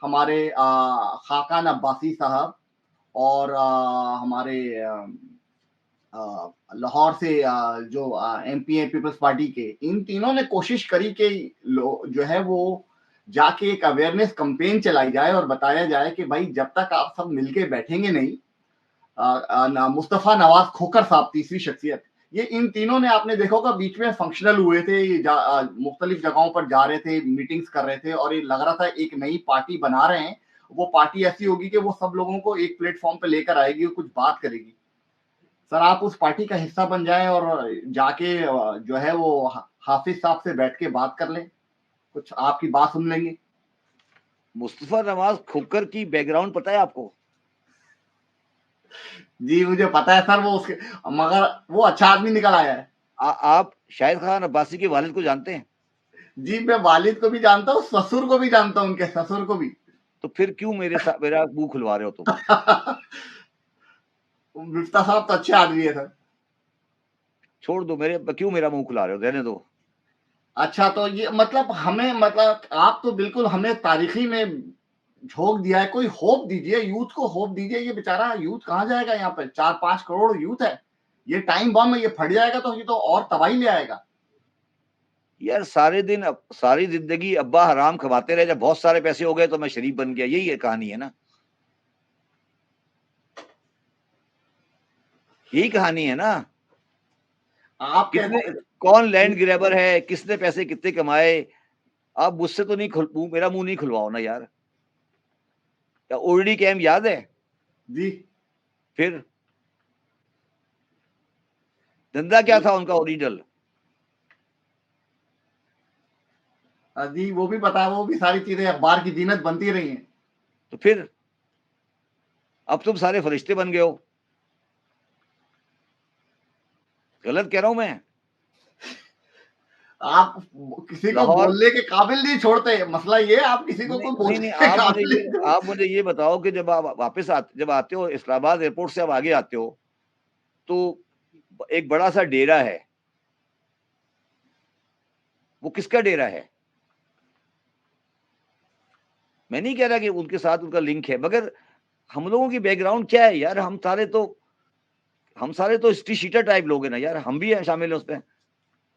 हमारे खाकान अब्बासी साहब, और हमारे लाहौर से जो एमपी है पीपल्स पार्टी के, इन तीनों ने कोशिश करी कि जो है वो जाके एक अवेयरनेस कैंपेन चलाई जाए और बताया जाए कि भाई जब तक आप सब मिलके बैठेंगे नहीं, मुस्तफा नवाज खोखर साहब तीसरी शख्सियत, ये इन तीनों ने आपने देखा होगा बीच में फंक्शनल हुए थे, ये मुख्तलिफ जगहों पर जा रहे थे, मीटिंग्स कर रहे थे, और ये लग रहा था एक नई पार्टी बना रहे हैं। वो पार्टी ऐसी होगी कि वो सब लोगों को एक प्लेटफॉर्म पे लेकर आएगी और कुछ बात करेगी। सर आप उस पार्टी का हिस्सा बन जाएं और जाके जो है वो हाफिज साहब से बैठ के बात कर लें, कुछ आपकी बात सुन लेंगे। मुस्तफा नवाज खोखर की बैकग्राउंड पता है आपको? जी मुझे पता है सर, वो उसके, मगर वो अच्छा आदमी निकल आया है। आप शाहिद खान अब्बासी के वालिद को जानते हैं? जी मैं वालिद को भी जानता हूँ, ससुर को भी जानता हूँ, उनके ससुर को भी। तो फिर क्यों मेरा मुंह खुलवा रहे हो तुम? मिफ्ता साहब तो अच्छे आदमी है सर। छोड़ दो, क्यों मेरा मुंह खुला रहे हो? रहने दो। अच्छा तो ये मतलब हमें, मतलब आप तो बिल्कुल हमें तारीखी में झोंक दिया है। कोई होप दीजिए, यूथ को होप दीजिए। ये बेचारा यूथ कहाँ जाएगा? यहाँ पे 4-5 करोड़ यूथ है, ये टाइम बम है, ये फट जाएगा तो ये तो और तबाही ले आएगा। यार सारी जिंदगी अब्बा हराम खवाते रहे, जब बहुत सारे पैसे हो गए तो मैं शरीफ बन गया। यही है कहानी, है ना? यही कहानी है ना? आप कितने, कहते कौन लैंड ग्रैबर है, किसने पैसे कितने कमाए? आप मुझसे तो मेरा मुंह नहीं खुलवाओ ना यार। या ओल्डी कैम याद है? जी फिर धंधा क्या था उनका ओरिजिनल? जी वो भी पता है, वो भी सारी चीजें अखबार की जीनत बनती रही हैं। तो फिर अब तुम सारे फरिश्ते बन गए हो। गलत कह रहा हूं मैं? आप किसी को लाहौर बोलने के काबिल नहीं छोड़ते, मसला ये है आप किसी को नहीं कोई नहीं नहीं, बोलने के काबिल नहीं छोड़ते। आप मुझे ये बताओ कि जब आते हो इस्लामाबाद एयरपोर्ट से, अब आगे आते हो तो एक बड़ा सा डेरा है। वो किसका डेरा है? मैं नहीं कह रहा कि उनके साथ उनका लिंक है, मगर हम लोगों की बैकग्राउंड क्या है यार? हम सारे तो हिस्ट्री शीटर टाइप लोग हैं ना यार, हम भी है शामिल हैं उसमें।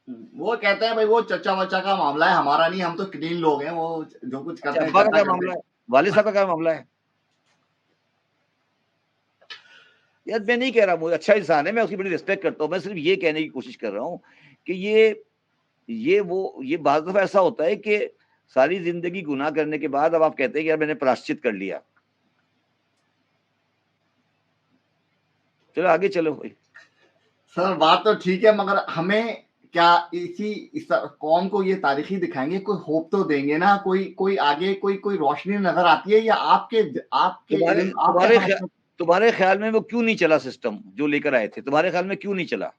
वो कहते हैं भाई वो चचा वच्चा का मामला है, हमारा नहीं, हम तो क्लीन लोग हैं, वो जो कुछ अच्छा, करते हैं अब्बा का चचा क्या करते मामला हैं। है? वालिद साहब का क्या मामला है? यार मैं नहीं कह रहा, मुझे अच्छा इंसान है, मैं उसकी बड़ी रिस्पेक्ट करता हूँ। मैं सिर्फ ये कहने की कोशिश कर रहा हूँ कि ये बात दफा ऐसा होता है कि सारी जिंदगी गुनाह करने के बाद अब आप कहते हैं कि यार मैंने प्रायश्चित कर लिया। चलो आगे चलो भाई। सर बात तो ठीक है, मगर हमें क्या इस कौम को ये तारीखी दिखाएंगे, कोई होप तो देंगे ना, कोई आगे कोई रोशनी नजर आती है, या आपके आपके तुम्हारे इल्म आपके तुम्हारे समझ ख्या- में? तुम्हारे ख्याल में वो क्यों नहीं चला सिस्टम जो लेकर आए थे? तुम्हारे ख्याल में क्यों नहीं चला?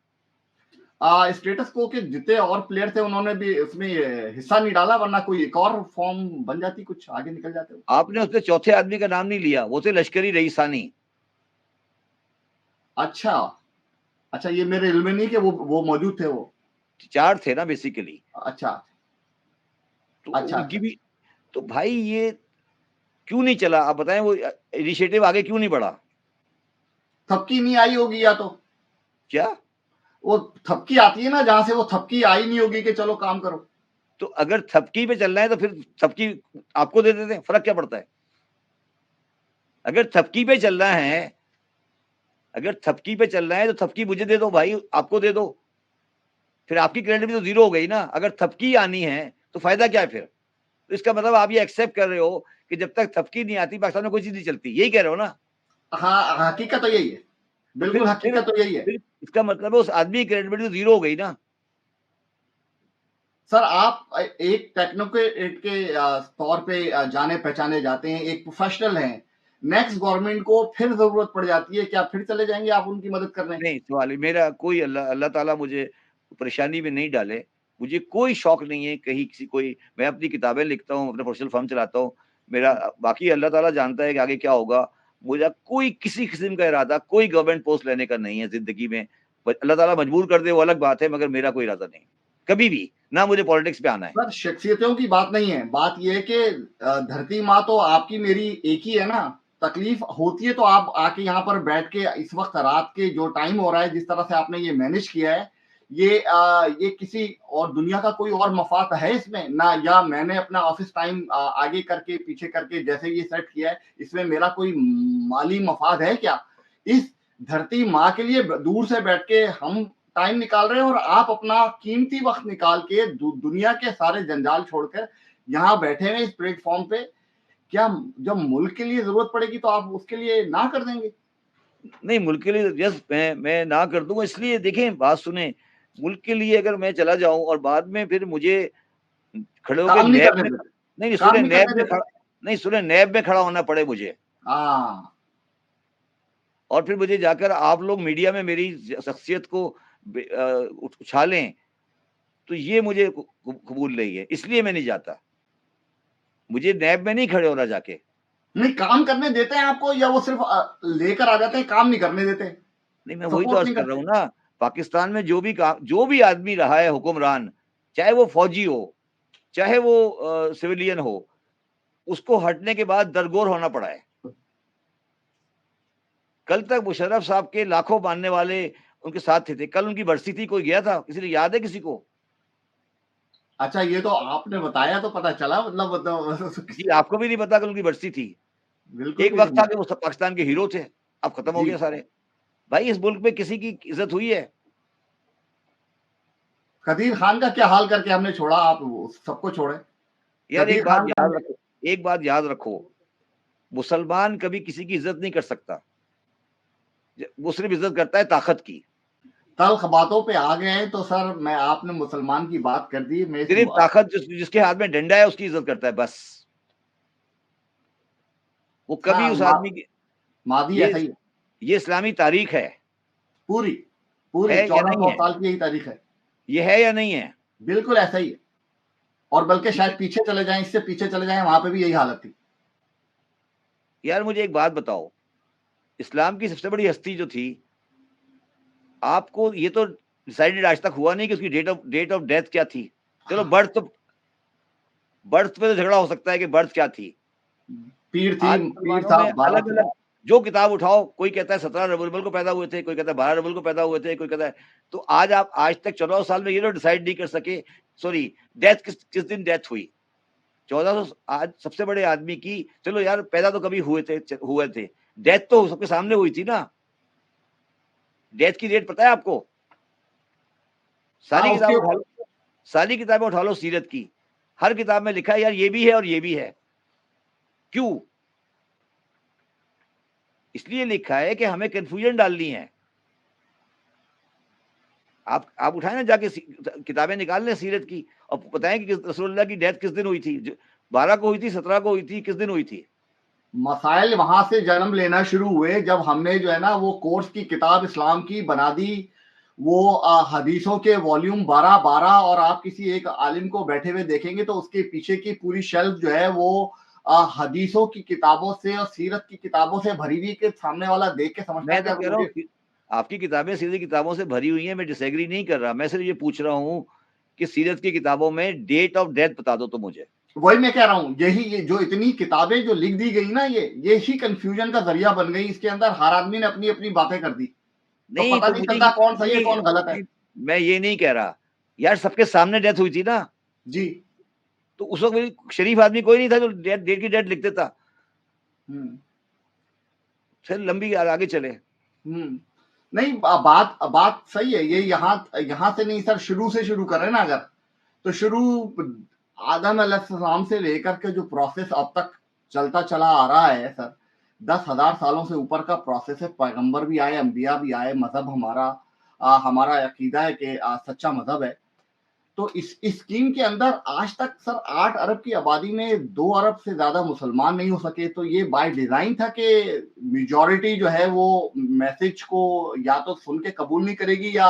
स्टेटस को के जितने और प्लेयर थे उन्होंने भी उसमें हिस्सा नहीं डाला, वरना कोई एक और फॉर्म बन जाती, कुछ आगे निकल जाते हो। आपने उससे चौथे आदमी का नाम नहीं लिया, वो थे लश्करी रईसानी। अच्छा, अच्छा, ये मेरे इल्म में नहीं कि वो मौजूद थे वो। चार थे ना बेसिकली। अच्छा, तो अच्छा, उनकी अच्छा। भी, तो भाई ये क्यों नहीं चला? आप बताएं, वो इनिशिएटिव आगे क्यों नहीं बढ़ा? थपकी नहीं आई होगी, या तो क्या? वो थपकी आती है ना, जहां से वो थपकी आई नहीं होगी कि चलो काम करो। तो अगर थपकी पे चलना है तो फिर थपकी आपको दे देते हैं, फर्क क्या पड़ता है? अगर थपकी पे चलना है, अगर थपकी पे चलना है तो थपकी मुझे दे दो भाई, आपको दे दो। फिर आपकी क्रेडिबिलिटी तो जीरो हो गई ना। अगर थपकी आनी है तो फायदा क्या है फिर? तो इसका मतलब आप ये एक्सेप्ट कर रहे हो कि जब तक थपकी नहीं आती पाकिस्तान में कोई चीज नहीं चलती, यही कह रहे हो ना? हाँ, हकीकत तो यही है, तो बिल्कुल हकीकत तो यही है। फिर इसका मतलब है उस आदमी की क्रेडिबिलिटी तो जीरो हो गई ना। सर आप एक टेक्नोक्रेट के तौर पे जाने पहचाने जाते हैं, एक प्रोफेशनल हैं, नेक्स्ट गवर्नमेंट को फिर जरूरत पड़ जाती है, क्या फिर चले जाएंगे आप उनकी मदद करने? नहीं, सवाल है मेरा कोई, अल्लाह अल्लाह ताला मुझे परेशानी में नहीं डाले। मुझे कोई शौक नहीं है कहीं किसी कोई, मैं अपनी किताबें लिखता हूँ, अपना प्रोफेशनल फर्म चलाता हूँ। मेरा बाकी अल्लाह ताला जानता है कि आगे क्या होगा। मुझे कोई किसी किस्म का इरादा कोई गवर्नमेंट पोस्ट लेने का नहीं है ज़िंदगी में। अल्लाह ताला मजबूर कर दे वो अलग बात है, मगर मेरा कोई इरादा नहीं, कभी भी, ना मुझे पॉलिटिक्स पे आना है। सर शख्सियतों की बात नहीं है, बात यह है कि धरती माँ तो आपकी मेरी एक ही है ना। तकलीफ होती है तो आप आके यहाँ पर बैठ के, इस वक्त रात के जो टाइम हो रहा है, जिस तरह से आपने ये मैनेज किया है, ये किसी और दुनिया का कोई और मफाद है इसमें ना, या मैंने अपना ऑफिस टाइम आगे करके पीछे करके जैसे ये सेट किया है, इसमें मेरा कोई माली मफाद है क्या? इस धरती माँ के लिए दूर से बैठ के हम टाइम निकाल रहे हैं, और आप अपना कीमती वक्त निकाल के दुनिया के सारे जंजाल छोड़कर यहाँ बैठे हैं इस प्लेटफॉर्म पे। क्या जब मुल्क के लिए जरूरत पड़ेगी तो आप उसके लिए ना कर देंगे? नहीं, मुल्क के लिए यस, मैं ना कर दूंगा। इसलिए देखें, बात सुने, मुल्क के लिए अगर मैं चला जाऊं और बाद में फिर मुझे खड़े होकर काम नहीं नैब करने में, देते, नहीं नहीं, काम सुने, नहीं करने देते। नैब में खड़ा होना पड़े मुझे, हाँ, और फिर मुझे जाकर आप लोग मीडिया में मेरी शख्सियत को उछालें, तो ये मुझे कबूल नहीं है। इसलिए मैं नहीं जाता। मुझे नैब में नहीं खड़े होना जाके। नहीं काम करने देते हैं आपको, या वो सिर्फ लेकर आ जाते हैं, काम नहीं करने देते, नहीं, मैं वही तो सपोर्ट अर्ज नहीं कर रहा करते? हूँ ना। पाकिस्तान में जो भी आदमी रहा है हुक्मरान, चाहे वो फौजी हो, चाहे वो सिविलियन हो, उसको हटने के बाद दरगोर होना पड़ा है। कल तक मुशर्रफ साहब के लाखों मानने वाले उनके साथ थे। कल उनकी बरसी थी, कोई गया था? किसी ने याद है किसी को? अच्छा, ये तो आपने बताया तो पता चला, मतलब जी, आपको भी नहीं पता कल उनकी बरसी थी? बिल्कुल एक भी वक्त नहीं। था कि वो सब पाकिस्तान के हीरो थे, अब खत्म हो जी, गए सारे। भाई इस मुल्क में किसी की इज्जत हुई है? कदीर खान का क्या हाल करके हमने छोड़ा, आप सबको छोड़े। यार कदीर खान का एक बात याद रखो, मुसलमान कभी किसी की इज्जत नहीं कर सकता। वो सिर्फ इज्जत करता है ताकत की। तल्ख बातों पे आ गए हैं तो सर मैं आपने मुसलमान की बात कर दी, मैं सिर्फ ताकत जिसके हाथ में डंडा है उसकी इज्जत करता है बस। वो कभी उस आदमी की मादी ये ऐसा ही है, ये इस्लामी तारीख है पूरी पूरी है या नहीं 1400 है? साल की यही तारीख है, ये है या नहीं है? बिल्कुल ऐसा ही है। और बल्कि ठीक शायद है। पीछे चले जाएं, इससे पीछे चले जाएं, वहां पे भी यही हालत थी। यार मुझे एक बात बताओ, इस्लाम की सबसे बड़ी हस्ती जो थी, आपको ये तो डिसाइडेड आज तक हुआ नहीं कि उसकी डेट ऑफ डेथ क्या थी। चलो बर्थ पे तो झगड़ा हो सकता है कि बर्थ क्या थी। आज पीर मुसलमानों था में 12 अलग अलग, सितंबर। जो किताब उठाओ, कोई कहता है 17 रबीउल अव्वल को पैदा हुए थे, कोई कहता है 12 रबीउल को पैदा हुए थे, कोई कहता है। तो आज आप आज तक 14 साल में ये तो डिसाइड नहीं कर सके, सॉरी, डेथ किस दिन डेथ हुई 1400। आज सबसे बड़े आदमी की, चलो यार पैदा तो कभी हुए थे, डेथ तो सबके सामने हुई थी ना। डेथ की डेट पता है आपको? हाँ सारी उसके किताबें उठा लो, सारी किताबें उठा लो सीरत की, हर किताब में लिखा है यार ये भी है और ये भी है। क्यों? इसलिए लिखा है कि हमें कंफ्यूजन डालनी है। आप उठाए ना जाके किताबें निकाल लें सीरत की और बताएं कि रसूलुल्लाह की डेथ किस दिन हुई थी। 12 को हुई थी, 17 को हुई थी, किस दिन हुई थी? मसाइल वहां से जन्म लेना शुरू हुए जब हमने जो है ना वो कोर्स की किताब इस्लाम की बना दी। वो हदीसों के वॉल्यूम 12 और आप किसी एक आलिम को बैठे हुए देखेंगे तो उसके पीछे की पूरी शेल्फ जो है वो हदीसों की किताबों से और सीरत की किताबों से भरी हुई के सामने वाला देख के समझता है मैं कि तो अगर कह रहा हूँ मुझे कि आपकी किताबें सीधी किताबों से भरी हुई हैं, मैं डिसएग्री नहीं कर रहा, मैं सिर्फ ये पूछ रहा हूँ कि सीरत की किताबों में डेट ऑफ डेथ बता दो तो मुझे। वही मैं कह रहा हूँ, यही ये जो इतनी किताबें जो लिख दी गई ना, ये ही कंफ्यूजन का जरिया बन गई। इसके अंदर हर आदमी ने अपनी अपनी बातें कर दी, तो नहीं पता तो नहीं मुझे चलता कौन सही है नहीं, कौन गलत है। नहीं, मैं ये नहीं कह रहा यार, सबके सामने डेथ हुई थी ना। जी। तो उस वक्त मेरी शरीफ आदमी कोई नहीं था जो डेट की डेट लिख देता। हम्म। फिर लंबी आगे चले। नहीं, बात बात सही है। ये यहाँ यहाँ से नहीं सर, शुरू से शुरू करें ना अगर, तो शुरू आदम अलैहिस्सलाम से लेकर के जो प्रोसेस अब तक चलता चला आ रहा है सर, 10,000 सालों से ऊपर का प्रोसेस है। पैगंबर भी आए, अंबिया भी आए, मजहब हमारा हमारा अकीदा है कि सच्चा मजहब है। तो इस स्कीम के अंदर आज तक सर 8 अरब की आबादी में 2 अरब से ज्यादा मुसलमान नहीं हो सके। तो ये बाय डिजाइन था कि मेजॉरिटी जो है वो मैसेज को या तो सुन के कबूल नहीं करेगी या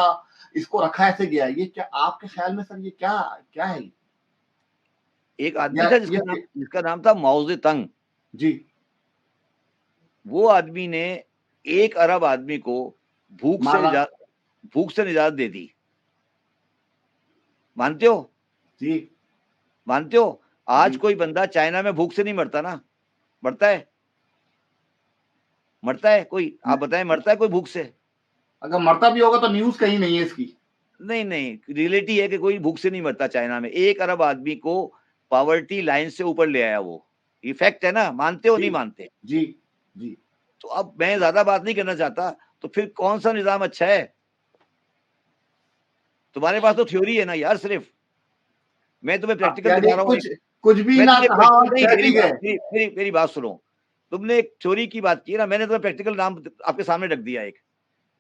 इसको रखा ऐसे गया है। ये क्या आपके ख्याल में सर, ये क्या क्या है? एक आदमी या था ये जिसका नाम था माओ जे तंग। जी। वो आदमी ने 1 अरब आदमी को मारा। भूख से निजात दे दी। मानते हो? जी। मानते हो? आज जी। कोई बंदा चाइना में भूख से नहीं मरता ना। मरता है? मरता है कोई? आप बताएं, मरता है कोई भूख से? अगर मरता भी होगा तो न्यूज कहीं नहीं है इसकी। नहीं नहीं, रियलिटी है कि कोई भूख से नहीं मरता चाइना में। 1 अरब आदमी को पॉवर्टी लाइन से ऊपर ले आया वो। ये फैक्ट है ना, मानते हो जी। नहीं मानते? जी। जी। तो अब मैं ज्यादा बात नहीं करना चाहता। तो फिर कौन सा निजाम अच्छा है? तुम्हारे पास तो थ्योरी है ना यार सिर्फ। मैं तुम्हें प्रैक्टिकल यानी दिखा रहा हूँ एक। कुछ भी मैं ना तुझे कहा और नहीं, कह मेरी भी बात गए। मेरी बात सुनो। तुमने एक थ्योरी की बात की ना, मैंने तुम्हें प्रैक्टिकल नाम आपके सामने रख दिया। एक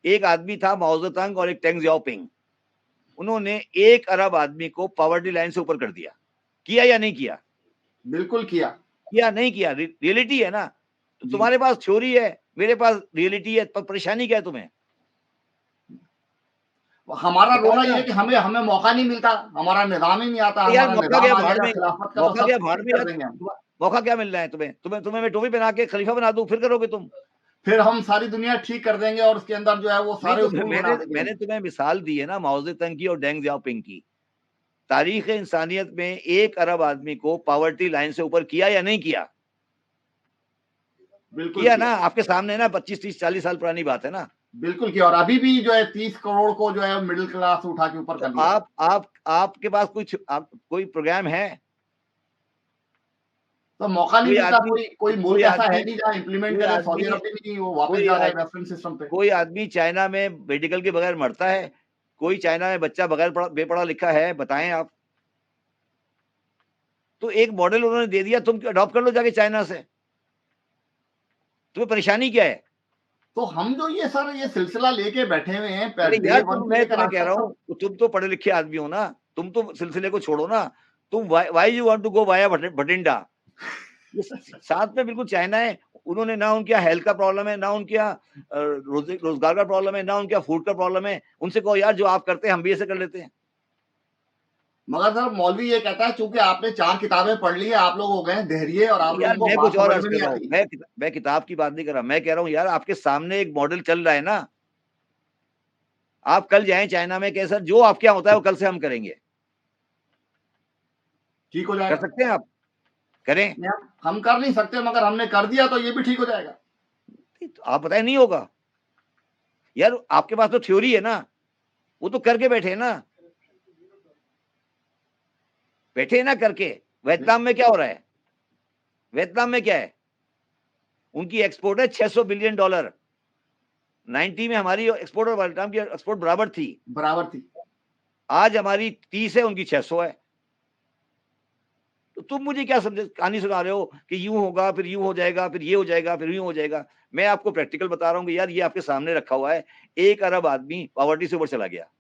एक आदमी था माओ जेतुंग और एक टेंग जियाओपिंग। उन्होंने 1 अरब आदमी को पॉवर्टी लाइन से ऊपर कर दिया। किया या नहीं किया? बिल्कुल किया। किया नहीं किया? रियलिटी है ना। तो जी। तुम्हारे पास थ्योरी है, मेरे पास रियलिटी है, पर परेशानी क्या है तुम्हें? हमारा बताओ रोना ये जरा। है कि हमें हमें मौका नहीं मिलता, हमारा निज़ाम ही नहीं आता। यार हमारा मौका निज़ाम क्या आ भाड़ जाएगा में, खिलाफत का तो मौका सब क्या कुछ भाड़ ठीक में कर यार। देंगे हम। मौका क्या मिल रहा है तुम्हें? तुम्हें मैं टोपी पहना के खलीफा बना दूं, फिर करोगे तुम? फिर हम सारी दुनिया ठीक कर देंगे और उसके अंदर जो है वो नहीं सारे तो उसूल मैंने बना देंगे हम। मैंने तुम्हें मिसाल दी है ना माओ जेतुंग की और डेंग जियाओपिंग की। तारीख इंसानियत में 1 अरब आदमी को पॉवर्टी लाइन से ऊपर किया या नहीं किया? बिल्कुल किया किया। ना, आपके सामने ना। 25 30 40 साल पुरानी बात है ना। बिल्कुल किया और अभी भी जो है 30 करोड़ को जो है मिडिल क्लास उठा के ऊपर तो कर दिया। आपके पास कोई प्रोग्राम है? तो मौका नहीं कोई मिलता। आदमी कोई कोई मुल्क ऐसा है आदमी नहीं जहाँ इम्प्लीमेंट कोई करे। सऊदी आदमी अरब भी नहीं, वो वापस कोई जा रहा आ, है रेफरेंस सिस्टम पे। कोई आदमी चाइना में मेडिकल के बगैर मरता है? कोई चाइना में बच्चा बगैर बेपढ़ा लिखा है? बताएं आप। तो एक मॉडल उन्होंने दे दिया, तुम अडॉप्ट कर लो जाके चाइना से। तुम्हें परेशानी क्या है? तो हम जो ये सर ये सिलसिला लेके बैठे हुए हैं अरे डे यार, वन तुम से मैं लेकर तुम्हें आज कह तक रहा तो। हूँ, तुम तो पढ़े लिखे आदमी हो ना, तुम तो सिलसिले को छोड़ो ना, तुम why you want to go via Bhatinda. ये साथ में बिल्कुल चाइना है, उन्होंने ना उनके यहाँ हेल्थ का प्रॉब्लम है, ना उनके यहाँ रोजगार का प्रॉब्लम है, ना उनके यहाँ फूड का प्रॉब्लम है। उनसे कहो यार जो आप करते हैं हम भी ऐसे कर लेते हैं। मगर सर मौलवी ये कहता है चूंकि आपने 4 किताबें पढ़ ली है, आप लोग हो गए हैं देहरिये और आप यार लोगों को मैं बात कुछ और समझ अर्ज में कर नहीं रहा हूँ, आती। मैं किताब की बात नहीं कर रहा, मैं कह रहा हूँ यार आपके सामने एक मॉडल चल रहा है ना, आप कल जाएं चाइना में, कह सर जो आपके यहाँ होता है वो कल से हम करेंगे। ठीक हो कर जाएगा। सकते हैं आप? करें। हम कर नहीं सकते, मगर हमने कर दिया तो ये भी ठीक हो जाएगा। तो आप बताएं नहीं होगा? यार आपके पास तो थ्योरी है ना, वो तो करके बैठे हैं ना, बैठे हैं ना करके। वियतनाम में क्या हो रहा है? वियतनाम में क्या है? उनकी एक्सपोर्ट है $600 बिलियन। 90 में हमारी एक्सपोर्ट और वियतनाम की एक्सपोर्ट बराबर थी, बराबर थी। आज हमारी 30 है, उनकी 600 है। तो तुम मुझे क्या समझे कहानी सुना रहे हो कि यूं होगा फिर यूं हो जाएगा फिर ये हो जाएगा फिर यूं हो जाएगा। मैं आपको प्रैक्टिकल बता रहा हूँ कि यार ये आपके सामने रखा हुआ है, 1 अरब आदमी पॉवर्टी से ऊपर चला गया।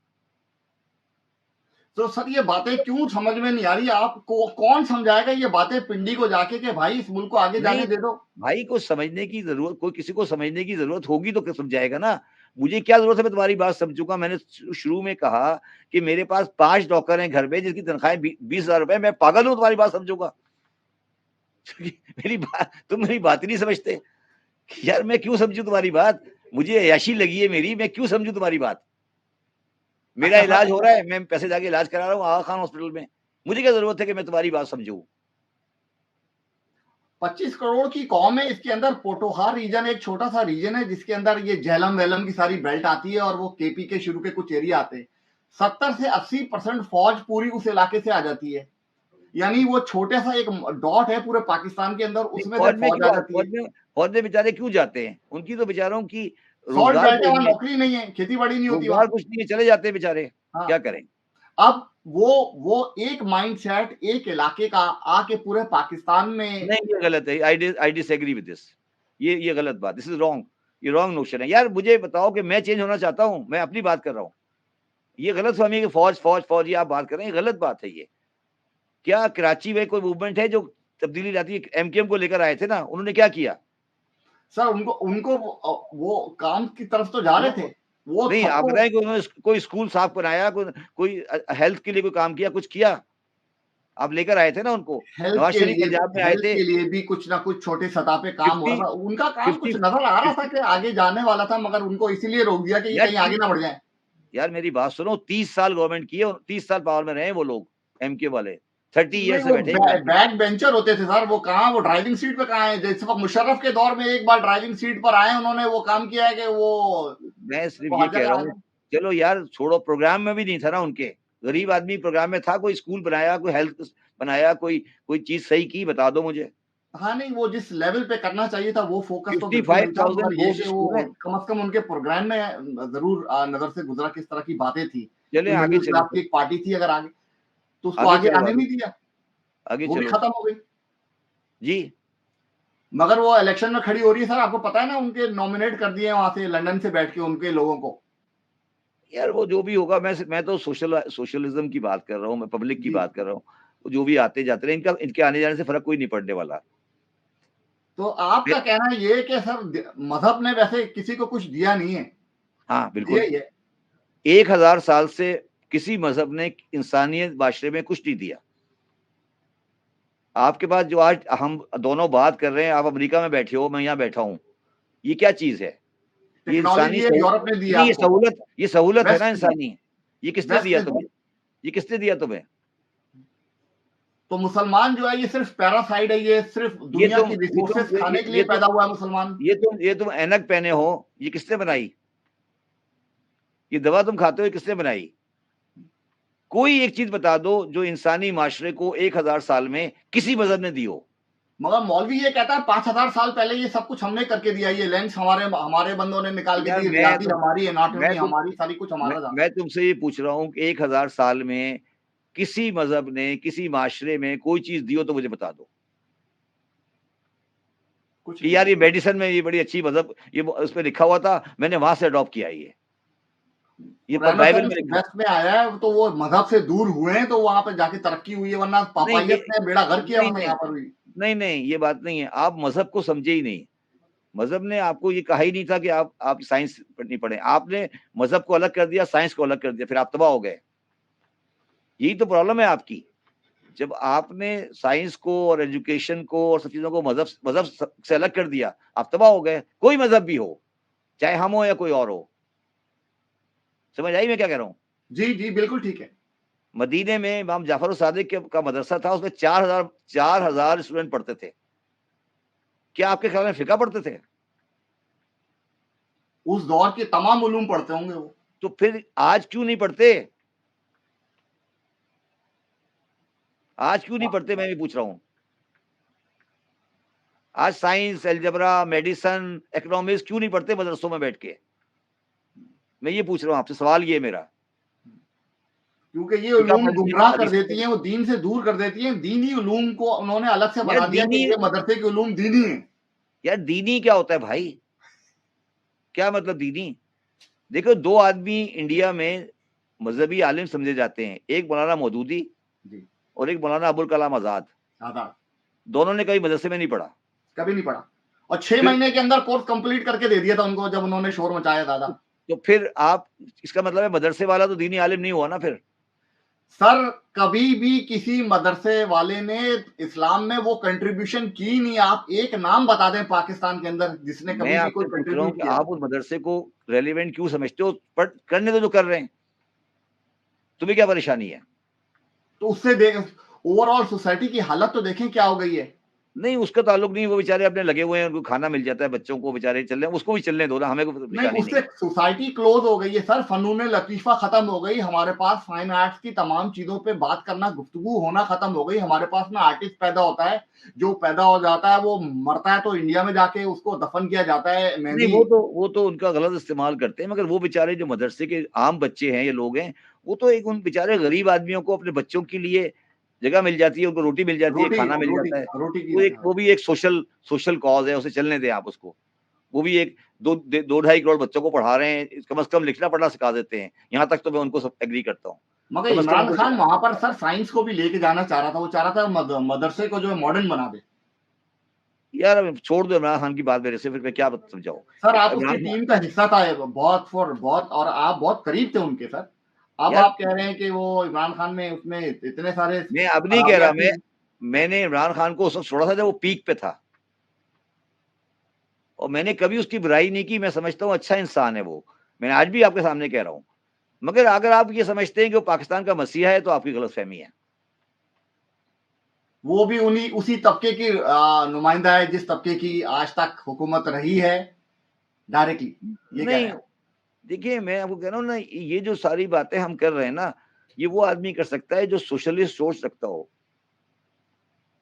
तो सर ये बातें क्यों समझ में नहीं आ रही? आपको कौन समझाएगा ये बातें पिंडी को जाके कि भाई इस मुल्क को आगे नहीं जाने दे दो? भाई, को समझने की जरूरत, कोई किसी को समझने की जरूरत होगी तो समझाएगा ना। मुझे क्या जरूरत है, मैं तुम्हारी बात समझूंगा। मैंने शुरू में कहा कि मेरे पास 5 नौकर हैं घर में जिसकी तनख्वाह 20,000 रुपए, मैं पागल हूं तुम्हारी बात समझूंगा? तुम मेरी बात ही नहीं समझते। यार मैं क्यों समझू तुम्हारी बात? मुझे अय्याशी लगी है मेरी, मैं क्यों समझू तुम्हारी बात? मेरा अच्छा इलाज हो सर, रहा है, मैं पैसे जाके इलाज करा रहा हूँ आगा खान हॉस्पिटल में, मुझे क्या जरूरत है कि मैं तुम्हारी बात समझू? 25 करोड़ की कौम है, इसके अंदर पोटोहार रीजन एक छोटा सा रीजन है जिसके अंदर ये झेलम वेलम की सारी बेल्ट आती है और वो केपी के शुरू के कुछ एरिया आते हैं। 70 से 80% फौज पूरी उस इलाके से आ जाती है। यानी वो छोटे सा एक डॉट है पूरे पाकिस्तान के अंदर, नहीं, उसमें से फौज में फौज आ क्यों, जाती है। फौज में बेचारे क्यों जाते हैं? उनकी तो बेचारों की सॉल्ट रोजगार बेल्ट है, कोई वहां नहीं है, नौकरी नहीं है, खेती बाड़ी नहीं होती वहां। रोजगार कुछ नहीं है, चले जाते हैं बेचारे, हाँ। क्या करें? अब वो एक माइंडसेट एक इलाके का आके पूरे पाकिस्तान में। नहीं ये गलत है, आई डिसएग्री विद दिस। ये गलत बात, दिस इज रॉन्ग, ये रॉन्ग नोशन है। यार मुझे बताओ कि मैं चेंज होना चाहता हूँ, मैं अपनी बात कर रहा हूँ। ये गलत फहमी कि फौज फौज फौज ये आप बात कर रहे हैं, ये गलत बात है। ये क्या कराची में कोई मूवमेंट है जो तब्दीली लाती है? एमकेएम को लेकर आए थे ना, उन्होंने क्या किया? सर उनको उनको वो काम की तरफ तो जा रहे थे, वो नहीं आप सबको बताएं कि उन्होंने कोई स्कूल साफ बनाया, कोई हेल्थ के लिए कोई काम किया, कुछ किया? आप लेकर आए थे ना उनको, नवाज शरीफ पंजाब में आए हेल्थ थे। के लिए भी कुछ ना कुछ छोटे सतह पे काम हो 50 रहा था। उनका काम 50 कुछ नजर आ रहा था 50 कि आगे जाने वाला था, मगर उनको इसीलिए रोक दिया कि ये यार कहीं आगे ना बढ़ जाए। यार मेरी बात सुनो, 30 साल गवर्नमेंट की है, 30 साल पावर में रहे वो लोग, एमके वाले 30 ईयर नहीं से वो बैठे हैं घर पे। बैक बेंचर होते थे सर, वो कहाँ वो ड्राइविंग सीट पे कहाँ है? जैसे वक्त मुशर्रफ के दौर में एक बार ड्राइविंग सीट पर आए, उन्होंने वो काम किया है कि मैं सिर्फ वो ये हर कह जगह रहा आ हूँ, गए। चलो यार छोड़ो, प्रोग्राम में भी नहीं था ना उनके। गरीब आदमी प्रोग्राम में था, कोई स्कूल बनाया, कोई हेल्थ बनाया, कोई चीज सही की, बता दो मुझे। हाँ नहीं, वो जिस लेवल पे करना चाहिए था वो फोकस तो बिल्कुल नहीं था, 55,000 मगर ये बोर्ड कि स्कूल वो है। कम से कम उनके प्रोग्राम में जरूर नजर से गुजरा किस तरह की बातें थी चले कि आगे मिडिल चलो क्लास की फिर, एक पार्टी थी, अगर आगे तो उसको आगे आगे चलो, आने आगे नहीं दिया, आगे वो भी चलो खत्म हो गई। जी। मगर वो इलेक्शन में खड़ी हो रही है सर, आपको पता है ना, उनके नॉमिनेट कर दिए वहां से लंदन से बैठ के उनके लोगों को। यार वो जो भी होगा, मैं तो सोशलिज्म की बात कर रहा हूँ, मैं पब्लिक की जी। बात कर रहा हूँ। वो जो भी आते जाते रहे, इनके आने जाने से फर्क कोई नहीं पड़ने वाला। तो आपका कहना ये है कि सर मजहब ने वैसे किसी को कुछ दिया नहीं है? हाँ दिया बिल्कुल, ही है। 1000 साल से किसी मजहब ने इंसानियत माशरे में कुछ नहीं दिया। आपके पास जो आज हम दोनों बात कर रहे हैं, आप अमेरिका में बैठे हो, मैं यहाँ बैठा हूँ, ये क्या चीज है? ये इंसानी टेक्नोलॉजी है, यूरोप ने दी है नहीं, आपको। ये सहूलत है ना वेस्ट ने, इंसानी। ये किसने वेस्ट दिया ने दी। तुम्हें? ये किसने दिया तुम्हें? तो मुसलमान जो है ये सिर्फ पैरासाइड है, ये सिर्फ ये दुनिया तुम की ये तुम रिसोर्सेस ये, खाने के लिए ये पैदा तुम हुआ है मुसलमान। ये तुम ऐनक पहने हो, ये किसने बनाई? ये दवा तुम खाते हो, ये किसने बनाई? कोई एक चीज बता दो जो इंसानी माशरे को 1000 साल में किसी मजहब ने दी हो। मगर मौलवी ये कहता है 5,000 साल पहले ये सब कुछ हमने करके दिया, ये लेंस हमारे हमारे बंदों ने निकाल के यार दी, मैं रियादी तुम हमारी, मैं एनाटॉमी तुम हमारी, सारी कुछ हमारा था। मैं तुमसे ये पूछ रहा हूँ कि 1000 साल में किसी मजहब ने किसी माशरे में कोई चीज दी हो तो मुझे बता दो। कुछ कि नहीं यार है। ये मेडिसिन में ये बड़ी अच्छी मजहब, ये उस पे लिखा हुआ था, मैंने वहां से अडॉप्ट किया ये बाइबल में रेनेसांस लिखा। वेस्ट में आया है, तो वो मजहब से दूर हुए हैं, तो वहां पे जाके तरक्की हुई है, वरना नहीं ये पापाइयत ने बेड़ा गर्क किया नहीं वरना नहीं यहाँ पर भी। नहीं नहीं ये बात नहीं है, आप मजहब को समझे ही नहीं। मजहब ने आपको ये कहा ही नहीं था कि आप साइंस नहीं पढ़े, आपने मजहब को अलग कर दिया, साइंस को अलग कर दिया, फिर आप तबाह हो गए। यही तो प्रॉब्लम है आपकी। जब आपने साइंस को और एजुकेशन को और सब चीजों को मजहब से अलग कर दिया, आप तबाह हो गए। कोई मजहब भी हो, चाहे हम हो या कोई और हो। समझ आई मैं क्या कह रहा हूँ? जी जी बिल्कुल ठीक है। मदीने में इमाम जाफर सादिक का मदरसा था, उसमें 4,000 स्टूडेंट पढ़ते थे। क्या आपके ख्याल में फिका पढ़ते थे? उस दौर के तमाम उलूम पढ़ते होंगे वो। तो फिर आज क्यों नहीं पढ़ते? आज क्यों नहीं पढ़ते, मैं भी पूछ रहा हूँ। आज साइंस, अलजबरा, मेडिसिन, इकोनॉमिक्स क्यों नहीं पढ़ते मदरसों में बैठ के? मैं ये पूछ रहा हूँ आपसे, सवाल ये मेरा। क्योंकि ये क्योंकि आप उलूम गुमराह कर हदीस देती हैं, वो दीन से दूर कर देती हैं। दीनी उलूम को उन्होंने अलग से यार बना दिया कि दीनी, ये मदरसे के उलूम दीनी है। यार दीनी क्या होता है भाई? क्या मतलब दीनी? देखो, दो आदमी इंडिया में मजहबी आलिम समझे जाते हैं, एक मौलाना मौदूदी जी। और एक मौलाना अबुल कलाम आजाद। आजाद दोनों ने कभी मदरसे में नहीं पढ़ा। कभी नहीं पढ़ा, और 6 फिर महीने के अंदर कोर्स कंप्लीट करके दे दिया था उनको, जब उन्होंने शोर मचाया दादा। तो फिर आप, इसका मतलब है मदरसे वाला तो दीनी आलिम नहीं हुआ ना फिर। सर कभी भी किसी मदरसे वाले ने इस्लाम में वो कंट्रीब्यूशन की नहीं। आप एक नाम बता दें पाकिस्तान के अंदर जिसने मैं कभी भी कोई आपसे पूछ रहा हूँ कंट्रीब्यूट कि किया। आप उस मदरसे को रेलिवेंट क्यों समझते हो? पर करने दो जो कर रहे हैं, तुम्हें क्या परेशानी है? तो उससे देख, ओवरऑल सोसाइटी की हालत तो देखें क्या हो गई है। नहीं, उसका ताल्लुक नहीं, वो बेचारे अपने लगे हुए हैं, उनको खाना मिल जाता है, बच्चों को बेचारे चल रहे हैं, उसको भी चलने दो ना, हमें कोई नहीं, परेशानी नहीं उससे है। सोसाइटी क्लोज हो गई है सर। फनून लतीफा खत्म हो गई हमारे पास। फाइन आर्ट्स की तमाम चीजों पे बात करना, गुफ्तगू होना खत्म हो गई हमारे पास ना। आर्टिस्ट पैदा होता है, जो पैदा हो जाता है वो मरता है तो इंडिया में जाके उसको दफन किया जाता है। नहीं, मेहंदी वो तो उनका गलत इस्तेमाल करते हैं, मगर वो बेचारे जो मदरसे के आम बच्चे हैं, ये लोग हैं, वो तो एक उन बेचारे गरीब आदमियों को अपने बच्चों के लिए जगह मिल जाती है, उनको रोटी मिल जाती है, रोटी खाना मिल रोटी जाता है। रोटी की वो भी एक सोशल कॉज है, उसे चलने दें आप उसको। वो भी एक 2-2.5 करोड़ बच्चों को पढ़ा रहे हैं, कम से कम लिखना पढ़ना सिखा देते हैं। यहाँ तक तो मैं उनको सब एग्री करता हूँ। मगर कम से कम इमरान उनको खान सिखा। वहां पर सर साइंस को भी लेके जाना चाह रहा था। वो चाह रहा था मदरसे को जो है मॉडर्न बना दे। यार अब छोड़ दो इमरान खान की बात मेरे से, फिर मैं क्या समझाऊँ? सर आप उसकी इमरान खान, टीम का हिस्सा था बहुत, फॉर बहुत, और आप बहुत करीब थे उनके सर। अब यार आप कह रहे हैं कि वो इमरान खान में उसमें इतने सारे मैं अब नहीं कह रहा, खराबियां थी। मैंने इमरान खान को उस वक्त छोड़ा था जब वो पीक पे था, और मैंने कभी उसकी बुराई नहीं की। मैं समझता हूँ अच्छा इंसान है वो, मैं आज भी आपके सामने कह रहा हूँ। मगर अगर आप ये समझते हैं कि वो पाकिस्तान का मसीहा है, तो आपकी गलतफहमी है। वो भी उन्हीं उसी तबके की नुमाइंदा है जिस तबके की आज तक हुकूमत रही है डायरेक्टली। ये कह रहे नहीं, हैं आप। देखिए मैं आपको कह रहा हूँ ना, ये जो सारी बातें हम कर रहे हैं ना, ये वो आदमी कर सकता है जो सोशलिस्ट सोच रखता हो।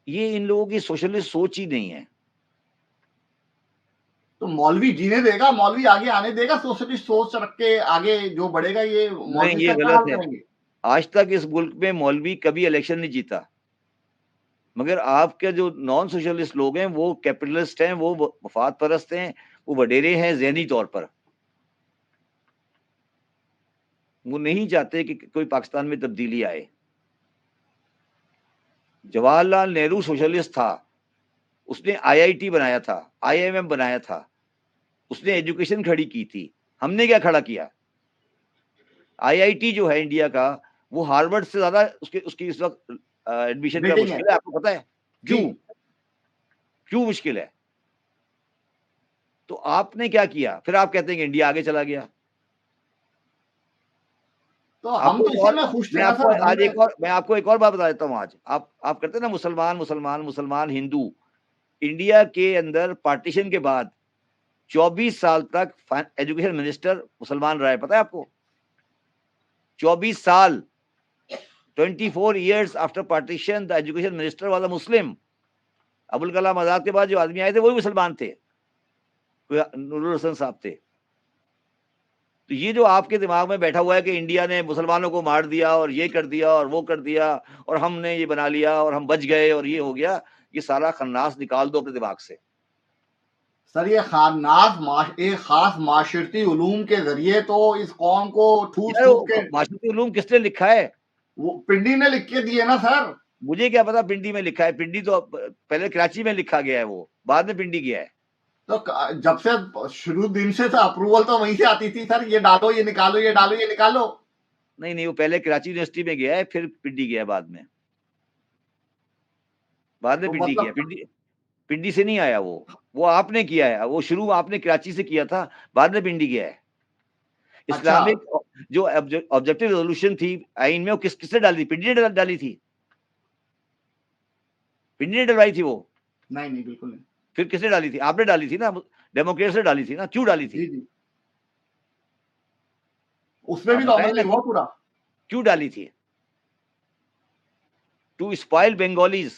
ये इन लोगों की सोशलिस्ट सोच ही नहीं है। तो मौलवी जीने देगा, मौलवी आगे आने देगा। सोशलिस्ट सोच रख के आगे जो बढ़ेगा, ये नहीं, मौलवी ये का क्या गलत हाल है। करेंगे। आज तक इस मुल्क में मौलवी कभी इलेक्शन नहीं जीता, मगर आपके जो नॉन सोशलिस्ट लोग हैं, वो कैपिटलिस्ट हैं, वो मफाद परस्त हैं, वो वडेरे हैं ज़हनी तौर पर। वो नहीं चाहते कि कोई पाकिस्तान में तब्दीली आए। जवाहरलाल नेहरू सोशलिस्ट था, उसने आईआईटी बनाया था, आईएमएम बनाया था, उसने एजुकेशन खड़ी की थी। हमने क्या खड़ा किया? आईआईटी जो है इंडिया का, वो हार्वर्ड से ज्यादा उसके उसकी इस वक्त एडमिशन का रेटिंग है। मुश्किल है, आपको पता है जी। क्यों? क्यों मुश्किल है? तो आपने क्या किया? फिर आप कहते हैं कि इंडिया आगे चला गया। तो हम आपको तो एक इसी और में खुश थे मैं ना आपको सर। आज हमने एक और मैं आपको एक और बात बता देता हूँ। आज आप करते हैं ना मुसलमान मुसलमान मुसलमान हिंदू। इंडिया के अंदर पार्टीशन के बाद 24 साल तक एजुकेशन मिनिस्टर मुसलमान रहा है, पता है आपको? 24 साल, 24 years after partition, the education minister was a Muslim. Abul Kalam Azad के बाद जो आदमी आए थे वो भी मुसलमान थे, नूरुल हसन साहब थे। तो ये जो आपके दिमाग में बैठा हुआ है कि इंडिया ने मुसलमानों को मार दिया और ये कर दिया और वो कर दिया और हमने ये बना लिया और हम बच गए और ये हो गया, ये सारा खन्नास निकाल दो अपने दिमाग से। सर ये एक खास माशरती उलूम के जरिए तो इस कौम को ठूस यार ठूस के माशरती उलूम किसने लिखा है? वो पिंडी ने लिख के दिए ना सर। मुझे क्या पता पिंडी में लिखा है? पिंडी तो पहले कराची में लिखा गया है, वो बाद में पिंडी गया है। तो जब से शुरू दिन से अप्रूवल तो वहीं से आती थी सर, ये डालो ये निकालो ये डालो ये निकालो। नहीं, वो पहले कराची यूनिवर्सिटी में गया है, फिर पिंडी गया है बाद में तो पिंडी गया। मतलब पिंडी से नहीं आया वो आपने किया है, वो शुरू आपने कराची से किया था, बाद में पिंडी गया है। अच्छा इस्लामिक जो ऑब्जेक्टिव रेजोल्यूशन थी आइन में, वो किसने डाली थी? पिंडी ने डाली थी, पिंडी ने डलवाई थी वो। नहीं बिल्कुल नहीं। फिर किसने डाली थी? आपने डाली थी ना, डेमोक्रेट ने डाली थी ना। क्यों डाली थी? जी जी, उसमें आप भी तो बताएं अमल ना, नहीं हुआ पूरा। क्यों डाली थी? To spoil Bengalis.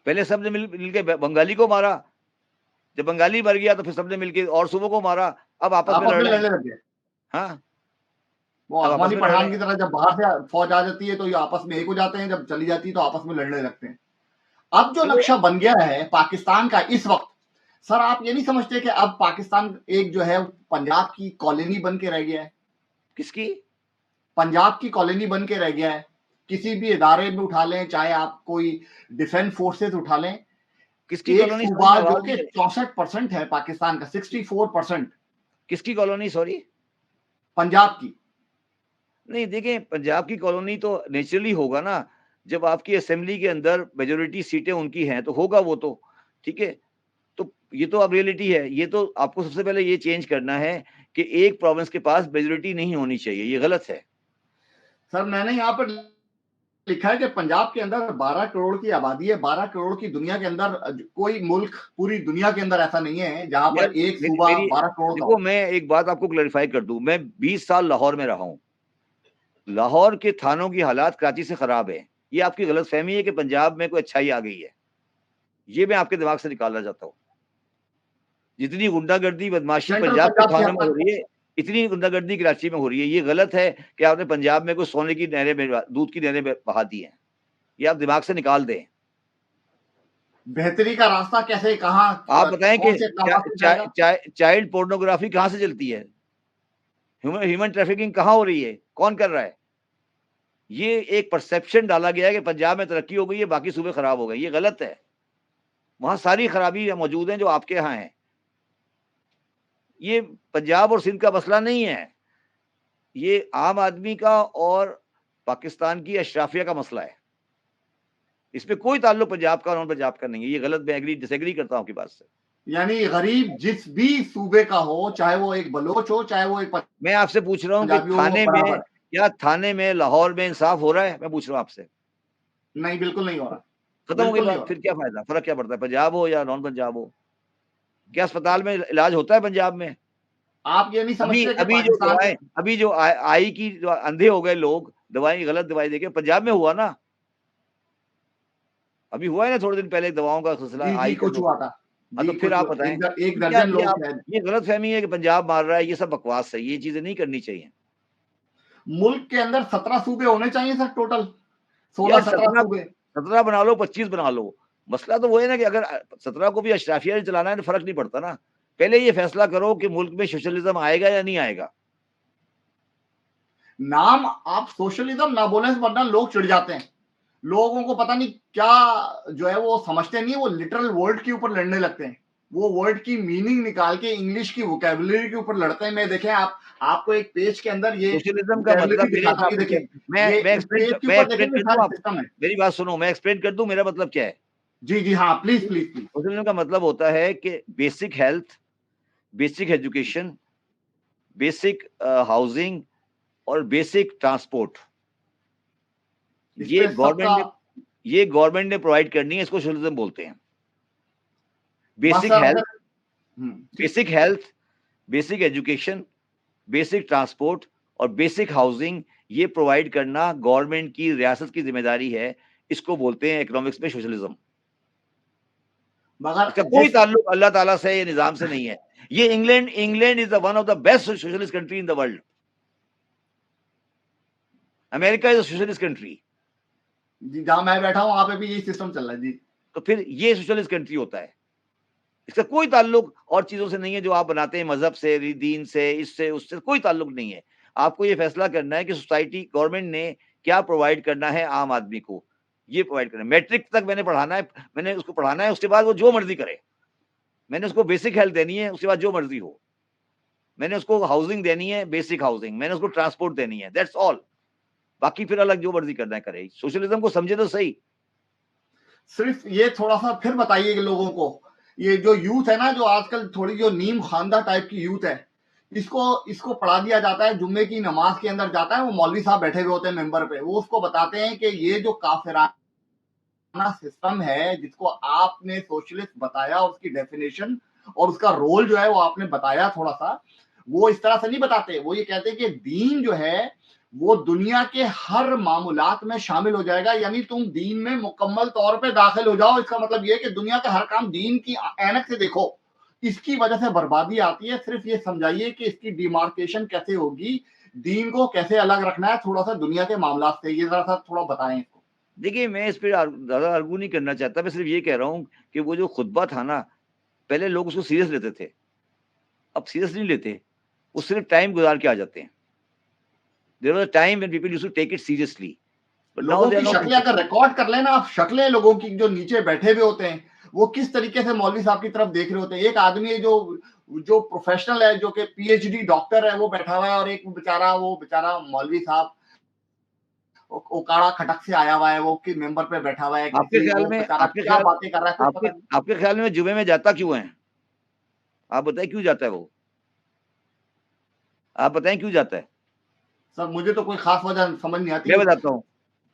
पहले सबने मिलके बंगाली को मारा, जब बंगाली मर गया तो फिर सबने मिलके और सूबों को मारा, अब आपस में लड़ रहे हैं। लड़ने लग गए। हाँ, वो अब आपस अफगानी में लड़ रहे पठान की हैं। तरह जब बाहर से फौज आ जाती है तो ये आपस में एक हो जाते हैं, जब चली जाती है तो आपस में लड़ने लगते हैं। अब जो तो नक्शा बन गया है पाकिस्तान का इस वक्त, सर आप ये नहीं समझते कि अब पाकिस्तान एक जो है पंजाब की कॉलोनी बन के रह गया है? किसकी? पंजाब की कॉलोनी बन के रह गया है। किसी भी इदारे में उठा लें, चाहे आप कोई डिफेंस फोर्सेस उठा लें, किसकी एक कॉलोनी? सूबा जो कि 64% है पाकिस्तान का, 64%। किसकी कॉलोनी? सॉरी, पंजाब की। नहीं देखिए, पंजाब की कॉलोनी तो नेचुरली होगा ना, जब आपकी असेंबली के अंदर मेजोरिटी सीटें उनकी हैं तो होगा वो तो, ठीक है। तो ये तो अब रियलिटी है। ये तो आपको सबसे पहले ये चेंज करना है कि एक प्रोविंस के पास मेजोरिटी नहीं होनी चाहिए, ये गलत है। सर मैंने यहाँ पर लिखा है कि पंजाब के अंदर 12 करोड़ की आबादी है। 12 करोड़ की दुनिया के अंदर कोई मुल्क पूरी दुनिया के अंदर ऐसा नहीं है जहां यार पर एक सूबा 12 करोड़ का देखो, हो। मैं एक बात आपको क्लैरिफाई कर दूं, मैं 20 साल लाहौर में रहा हूं। लाहौर के थानों की हालात कराची से खराब है। ये आपकी गलतफहमी है कि पंजाब में कोई अच्छाई आ गई है, ये मैं आपके दिमाग से निकालना चाहता हूँ। जितनी गुंडागर्दी बदमाशी सेंट्रल पंजाब के पंजाब की थानों हद में हो तक। रही है, इतनी गुंडागर्दी कराची में हो रही है। ये गलत है कि आपने पंजाब में कोई सोने की नहरें दूध की नहरें बहा दी हैं, ये आप दिमाग से निकाल दें। बेहतरी का रास्ता कैसे, कहां, आप बताएं कि कौन से इकदाम से जाएगा? चाइल्ड पोर्नोग्राफी कहां से चलती है? ह्यूमन ट्रैफिकिंग कहां हो रही है? कौन कर रहा है? ये एक परसेप्शन डाला गया है कि पंजाब में तरक्की हो गई है, बाकी सूबे खराब हो गए। ये गलत है। वहां सारी खराबी मौजूद है जो आपके यहाँ है। ये पंजाब और सिंध का मसला नहीं है, ये आम आदमी का और पाकिस्तान की अशराफिया का मसला है। इसमें कोई ताल्लुक पंजाब का और नॉन पंजाब का नहीं है। ये गलत, मैं डिसएग्री करता हूँ आपकी बात से। यानी गरीब जिस भी सूबे का हो, चाहे वो एक बलोच हो चाहे वो एक मैं आपसे पूछ रहा हूँ कि पंजाबी हो, वो बराबर है। थाने में लाहौर में इंसाफ हो रहा है? मैं पूछ रहा हूँ आपसे। नहीं बिल्कुल नहीं हो रहा, खत्म हो गई बिल्कुल नहीं हो बात। रहा। फिर क्या फायदा? फर्क क्या पड़ता है पंजाब हो या नॉन पंजाब हो? क्या अस्पताल में इलाज होता है पंजाब में? आप ये नहीं अभी समझते कि अभी जो पाकिस्तान दवाएं, के अभी जो आई की जो अंधे हो गए लोग, दवाई गलत दवाई देके, पंजाब में हुआ ना। अभी हुआ है ना थोड़े दिन पहले दवाओं का सिलसिला जी जी आई के कुछ लोग। हुआ था। हाँ, तो जी फिर कुछ आप बताएं। एक ये क्या, दर्जन लोग थे। ये गलत फहमी है कि पंजाब मार रहा है, ये सब बकवास है। ये चीजें नहीं करनी चाहिए। मुल्क के अंदर 17 सूबे होने चाहिए सर, टोटल यार 16-17 सूबे। 17 बना लो, 25 बना लो। मसला तो वो है ना कि अगर 17 को भी अशराफिया ने चलाना है तो फर्क नहीं पड़ता ना। पहले ये फैसला करो कि मुल्क में सोशलिज्म आएगा या नहीं आएगा। नाम आप सोशलिज्म ना बोले वरना लोग चिढ़ जाते हैं। लोगों को पता नहीं क्या जो है वो समझते नहीं है, वो लिटरल वर्ड के ऊपर लड़ने लगते हैं। वो वर्ड की मीनिंग निकाल के इंग्लिश की वोकैबुलरी के ऊपर लड़ते हैं। मैं देखें आपको एक पेज के अंदर ये सोशलिज्म का वोकैबुलरी मतलब मेरे दिखाता हूं, हिसाब ये से क्या? देखिए। ये मैं इस एक्सप्लेन पेज के मैं ऊपर एक्सप्लेन देखेंगे कर दूं सारा आप? सिस्टम है। मेरी बात सुनो, मैं एक्सप्लेन कर दूं मेरा मतलब क्या है। जी जी हाँ, प्लीज प्लीज प्लीज। सोशलिज्म का मतलब होता है कि basic health, basic education, basic housing और बेसिक ट्रांसपोर्ट, इस ये पे सबका गवर्नमेंट ने प्रोवाइड करनी है। इसको सोशलिज्म बोलते हैं। बस बेसिक सर हेल्थ, अगर ठीक। Basic health, basic education, basic transport और बेसिक हाउसिंग, ये प्रोवाइड करना गवर्नमेंट की, रियासत की जिम्मेदारी है। इसको बोलते हैं इकोनॉमिक्स में सोशलिज्म। मगर इसका कोई ताल्लुक अल्लाह ताला से या निजाम से नहीं है। ये England is the one of the best socialist country in the world. America is a socialist country. जी जहां मैं बैठा हूं वहां पे भी यही सिस्टम चल रहा है जी। तो फिर ये सोशलिस्ट कंट्री होता है। इसका कोई ताल्लुक और चीजों से नहीं है जो आप बनाते हैं, मजहब से, दीन से, इससे उससे कोई ताल्लुक नहीं है। आपको ये फैसला करना है कि सोसाइटी, गवर्नमेंट ने क्या प्रोवाइड करना है आम आदमी को, ये प्रोवाइड करना है। मैट्रिक तक मैंने पढ़ाना है, मैंने उसको पढ़ाना है, उसके बाद वो जो मर्जी करे। मैंने उसको बेसिक हेल्थ देनी है, उसके बाद जो मर्जी हो। मैंने उसको हाउसिंग देनी है, बेसिक हाउसिंग, मैंने उसको ट्रांसपोर्ट देनी है, दैट्स ऑल। बाकी फिर अलग जो मर्जी करना है करे। सोशलिज्म को समझे तो सही। सिर्फ ये थोड़ा सा फिर बताइए लोगों को, ये जो यूथ है ना, जो आजकल थोड़ी जो नीम खानदा टाइप की यूथ है, इसको इसको पढ़ा दिया जाता है, जुम्मे की नमाज के अंदर जाता है, वो मौलवी साहब बैठे हुए होते हैं मेंबर पे, वो उसको बताते हैं कि ये जो काफिराना सिस्टम है जिसको आपने सोशलिस्ट बताया, उसकी डेफिनेशन और उसका रोल जो है वो आपने बताया थोड़ा सा, वो इस तरह से नहीं बताते। वो ये कहते हैं कि दीन जो है वो दुनिया के हर मामूलात में शामिल हो जाएगा, यानी तुम दीन में मुकम्मल तौर पे दाखिल हो जाओ। इसका मतलब ये है कि दुनिया का हर काम दीन की ऐनक से देखो। इसकी वजह से बर्बादी आती है। सिर्फ ये समझाइए कि इसकी डिमार्केशन कैसे होगी, दीन को कैसे अलग रखना है थोड़ा सा दुनिया के मामलात से, ये जरा सा थोड़ा बताएं इसको। देखिए, मैं इस पे ज्यादा आर्गू नहीं करना चाहता, मैं सिर्फ ये कह रहा हूँ कि वो जो खुतबा था ना, पहले लोग उसको सीरियस लेते थे, अब सीरियस नहीं लेते, वो सिर्फ टाइम गुजार के आ जाते हैं। There was a time when people used to take it seriously, but now लोगों दे आर की नॉट शक्लें अगर रिकॉर्ड कर लेना आप, शक्लें लोगों की जो नीचे बैठे हुए होते हैं, वो किस तरीके से मौलवी साहब की तरफ देख रहे होते हैं। एक आदमी है जो जो प्रोफेशनल है, जो कि पीएचडी डॉक्टर है, वो बैठा हुआ है, और एक बेचारा, वो बेचारा मौलवी साहब ओकाड़ा खटक से आया हुआ है, वो कि मेंबर पे बैठा हुआ है आपके किसी, ख्याल वो में, बेचारा क्या बातें कर रहा है कुछ पता नहीं। आपके ख्याल में जुमे में जाता क्यों है? आप बताएं क्यों जाता है वो? आप बताएं क्यों जाता है? सर मुझे तो कोई खास वजह समझ नहीं आती। मैं बताता हूँ।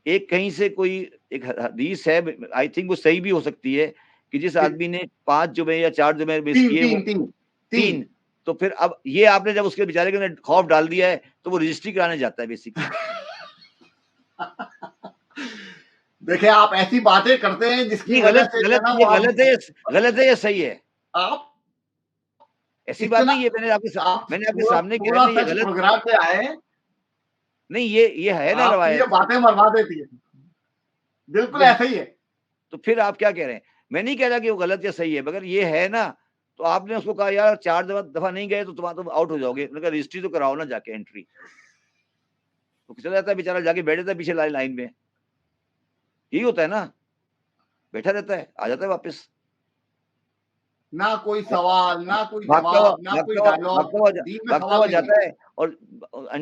एक कहीं से कोई एक हदीस है, आई थिंक वो सही भी हो सकती है, कि जिस आदमी ने 5 जुमे या 4 जुमे मिस तीन किए, तीन वो तीन तीन 3, तो फिर अब ये आपने जब उसके बेचारे के अंदर खौफ डाल दिया है, तो वो रजिस्ट्री कराने जाता है बेसिकली। देखिए आप ऐसी बातें करते हैं जिसकी नहीं, वजह गलत से जो है गलत ना, ये वो आप गलत है या सही है? आप ऐसी बात इतना नहीं है, आप मैंने आपके पूरा सामने कहा पूरा नहीं, ये सच गलत प्रोग्राम पे आए, नहीं, ये है ना आपकी ये रवायत। बातें मरवा देती है। बिल्कुल नहीं, ऐसा ही है। तो फिर आप क्या कह रहे हैं? मैं नहीं कह रहा कि वो गलत या सही है, मगर ये है ना, तो आपने उसको कहा यार 4 दफा नहीं गए तो तुम आउट हो जाओगे। मैंने कहा रजिस्ट्री तो कराओ ना जाके, एंट्री। तो चला जाता है बेचारा, जाके बैठ जाता है पीछे लाइन में। यही होता है ना, बैठा रहता है, आ जाता है वापस। ना कोई सवाल, ना कोई भागता हुआ जवाब, ना कोई भागता हुआ डायलॉग। भागता हुआ दीन में भागता सवाल हुआ नहीं है। जाता है, और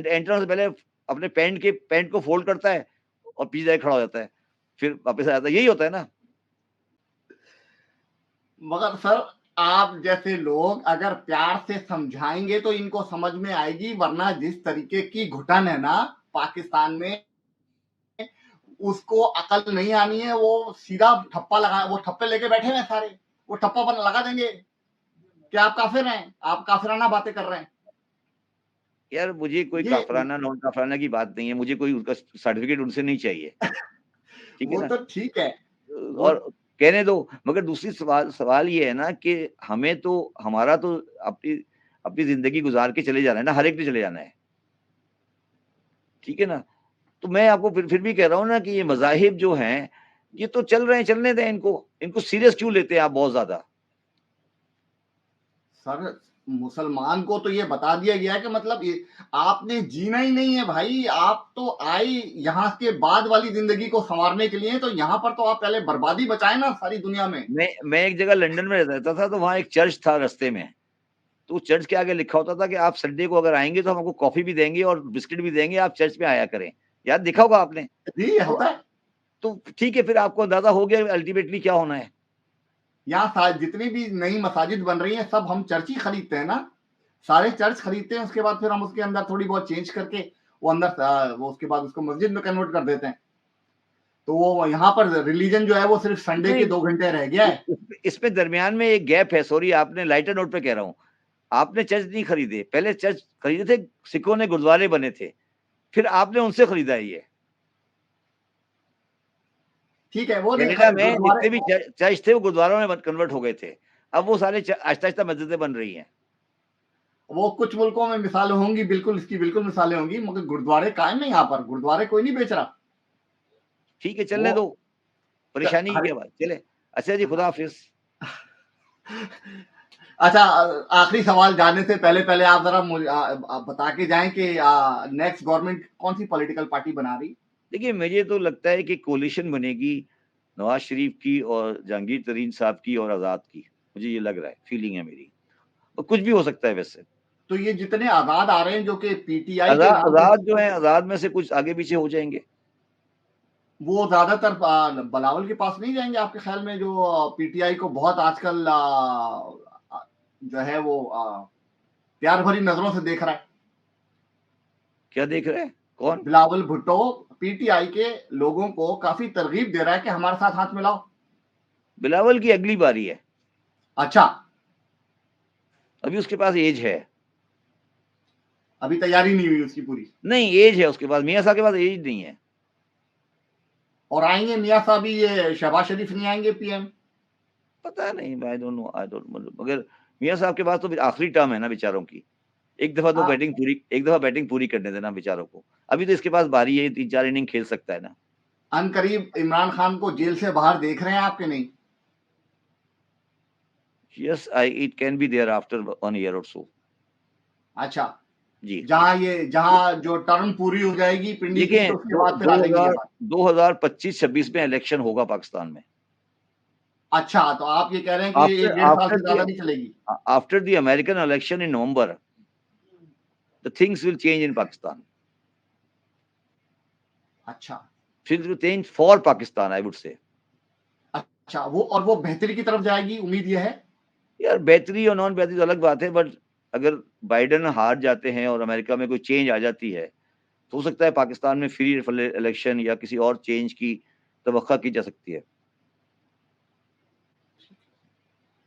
एंट्रेंस से पहले अपने पैंट को फोल्ड करता है और पीछे जाके खड़ा हो जाता है, फिर वापस आ जाता है। यही होता है ना। मगर सर आप जैसे लोग अगर प्यार से समझाएंगे तो इनको समझ में आएगी, वरना जिस तरीके की घुटन है ना पाकिस्तान में, उसको अकल नहीं आनी है। वो सीधा ठप्पा लगा, वो ठप्पे लेके बैठे हैं सारे, वो ठप्पा बन लगा देंगे कि आप काफिर हैं, आप काफिराना बातें कर रहे हैं। यार मुझे कोई ये काफराना नॉन काफराना की बात नहीं है, मुझे कोई उसका सर्टिफिकेट उनसे नहीं चाहिए, ठीक है वो ना। तो ठीक है। वो और कहने दो, मगर दूसरी सवाल सवाल ये है ना कि हमें तो, हमारा तो अपनी अपनी जिंदगी गुजार के चले जाना है ना, हर एक ने चले जाना है, ठीक है ना। तो मैं आपको फिर भी कह रहा हूँ ना कि ये मजाहिब जो हैं, ये तो चल रहे हैं, चलने दें इनको। इनको सीरियस क्यों लेते हैं आप बहुत ज्यादा? सर मुसलमान को तो ये बता दिया गया है कि मतलब ये आपने जीना ही नहीं है भाई, आप तो आए यहाँ के बाद वाली जिंदगी को संवारने के लिए, तो यहाँ पर तो आप पहले बर्बादी बचाए ना सारी दुनिया में। मैं एक जगह लंदन में रहता था, तो वहां एक चर्च था रास्ते में। तो चर्च के आगे लिखा होता था कि आप संडे को अगर आएंगे तो हम आपको कॉफी भी देंगे और बिस्किट भी देंगे, आप चर्च में आया करें। याद देखा होगा आपने। जी तो होता है। तो ठीक है, फिर आपको अंदाजा हो गया अल्टीमेटली क्या होना है। यहाँ जितनी भी नई मसाजिद बन रही हैं सब हम चर्च ही खरीदते हैं ना, सारे चर्च खरीदते हैं, उसके बाद फिर हम उसके अंदर थोड़ी बहुत चेंज करके वो अंदर वो उसके बाद उसको मस्जिद में कन्वर्ट कर देते हैं। तो वो यहाँ पर रिलीजन जो है वो सिर्फ संडे के नहीं, 2 घंटे रह गया है। इसमें दरमियान में एक गैप है। सॉरी, आपने लाइटर नोट पे कह रहा हूँ, आपने चर्च नहीं खरीदे, पहले चर्च खरीदे थे, सिखों ने गुरुद्वारे बने थे, फिर आपने उनसे खरीदा है ये। ठीक है, वो कनाडा नहीं में गुरुद्वारे, जितने भी चर्च थे वो गुरुद्वारों में कन्वर्ट हो गए थे। अब वो सारे आहिस्ता आहिस्ता मस्जिदें बन रही हैं। वो कुछ मुल्कों में मिसालें होंगी, बिल्कुल इसकी बिल्कुल मिसालें होंगी, मगर गुरुद्वारे कायम है यहाँ पर, गुरुद्वारे कोई नहीं बेच रहा। ठीक है, चलने वो दो, परेशानी की हर क्या बात, चले। अच्छा जी, खुदा हाफिज। अच्छा, आखिरी सवाल जानने से पहले आप ज़रा मुझे बता के जाएँ कि नेक्स्ट गवर्नमेंट कौन-सी पॉलिटिकल पार्टी बना रही? देखिए, मुझे तो लगता है कि कोalition बनेगी नवाज़ शरीफ की और जहांगीर तरीन साहब की और आज़ाद की। मुझे ये लग रहा है, फीलिंग है मेरी। और कुछ भी हो सकता है वैसे। तो ये जितने आज़ाद आ रहे हैं जो कि पीटीआई के नाम पे, आज़ाद जो हैं, आज़ाद में से कुछ आगे-पीछे हो जाएँगे। वो ज़्यादातर बिलावल के पास नहीं जाएँगे आपके ख़्याल में, जो पीटीआई को बहुत आजकल जो है वो प्यार भरी नज़रों से देख रहा है? क्या देख रहे हैं? कौन? बिलावल भुट्टो पीटीआई के लोगों को काफ़ी तरग़ीब दे रहा है कि हमारे साथ हाथ मिलाओ। बिलावल की अगली बारी है। अच्छा, अभी उसके पास ऐज है। अभी तैयारी नहीं हुई उसकी पूरी। नहीं, ऐज है उसके पास। मियाँ साहब के पास ऐज नहीं है। और आएँगे मियाँ साहब भी, ये शहबाज शरीफ नहीं आएँगे पीएम? पता नहीं, आई डोंट मतलब मगर मियाँ साहब के पास तो आखिरी टर्म है ना बेचारों की। एक हाँ, दफ़ा बैटिंग पूरी करने देना बेचारों को। अभी तो इसके पास बारी है, 3-4 इनिंग खेल सकता है ना। अनकरीब इमरान खान को जेल से बाहर देख रहे हैं आप कि नहीं? Yes, I it can be there after 1 year और सो। अच्छा, जी। जहाँ जो टर्म पूरी हो जाएगी पिंडी की, देखिए, तो उसके दो बाद फिर आ जाएंगे ये 2000 बात। 2025-26 में इलेक्शन होगा पाकिस्तान में। अच्छा, तो आप ये कह रहे हैं कि ये आफ्टर 1 डेढ़ साल आफ्टर से द ज़्यादा नहीं चलेगी? After the American election in November, the things will change in Pakistan. अच्छा, things will change for Pakistan I would say. अच्छा, वो बेहतरी की तरफ जाएगी, उम्मीद ये है? यार बेहतरी और नॉन बेहतरी तो अलग बात है, बट अगर बाइडेन हार जाते हैं और अमेरिका में कोई चेंज आ जाती है, तो हो सकता है पाकिस्तान में फ्री इलेक्शन या किसी और चेंज की तवक्का की जा सकती है।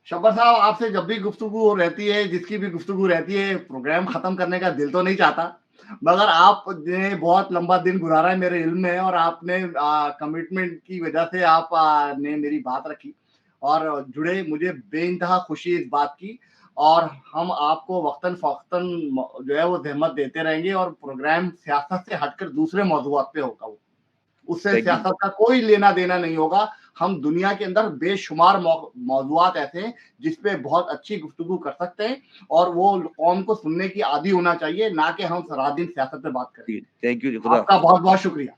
शब्बर साहब, आपसे जब भी गुफ्तगू रहती है, जिसकी भी गुफ्तगू रहती है, प्रोग्राम खत्म करने का दिल तो नहीं चाहता, मगर आपने बहुत लंबा दिन गुजारा है मेरे इल्म में, और आपने कमिटमेंट की वजह से आप ने मेरी बात रखी और जुड़े। मुझे बेइंतहा खुशी इस बात की, और हम आपको वक्तन-फ़वक्तन जो है वो ज़हमत देते रहेंगे, और प्रोग्राम सियासत से हटकर दूसरे मौज़ूआत पे होगा वो। उससे थैंक यू। सियासत का कोई लेना-देना नहीं होगा। हम दुनिया के अंदर बेशुमार मौज़ूआत ऐसे हैं, जिस पे बहुत अच्छी गुफ्तगू कर सकते हैं, और वो कौम को सुनने की आदी होना चाहिए, ना कि हम सारा दिन सियासत पे बात करें। जी, थैंक यू जी, खुदा आपका हाफ़िज़। बहुत-बहुत शुक्रिया।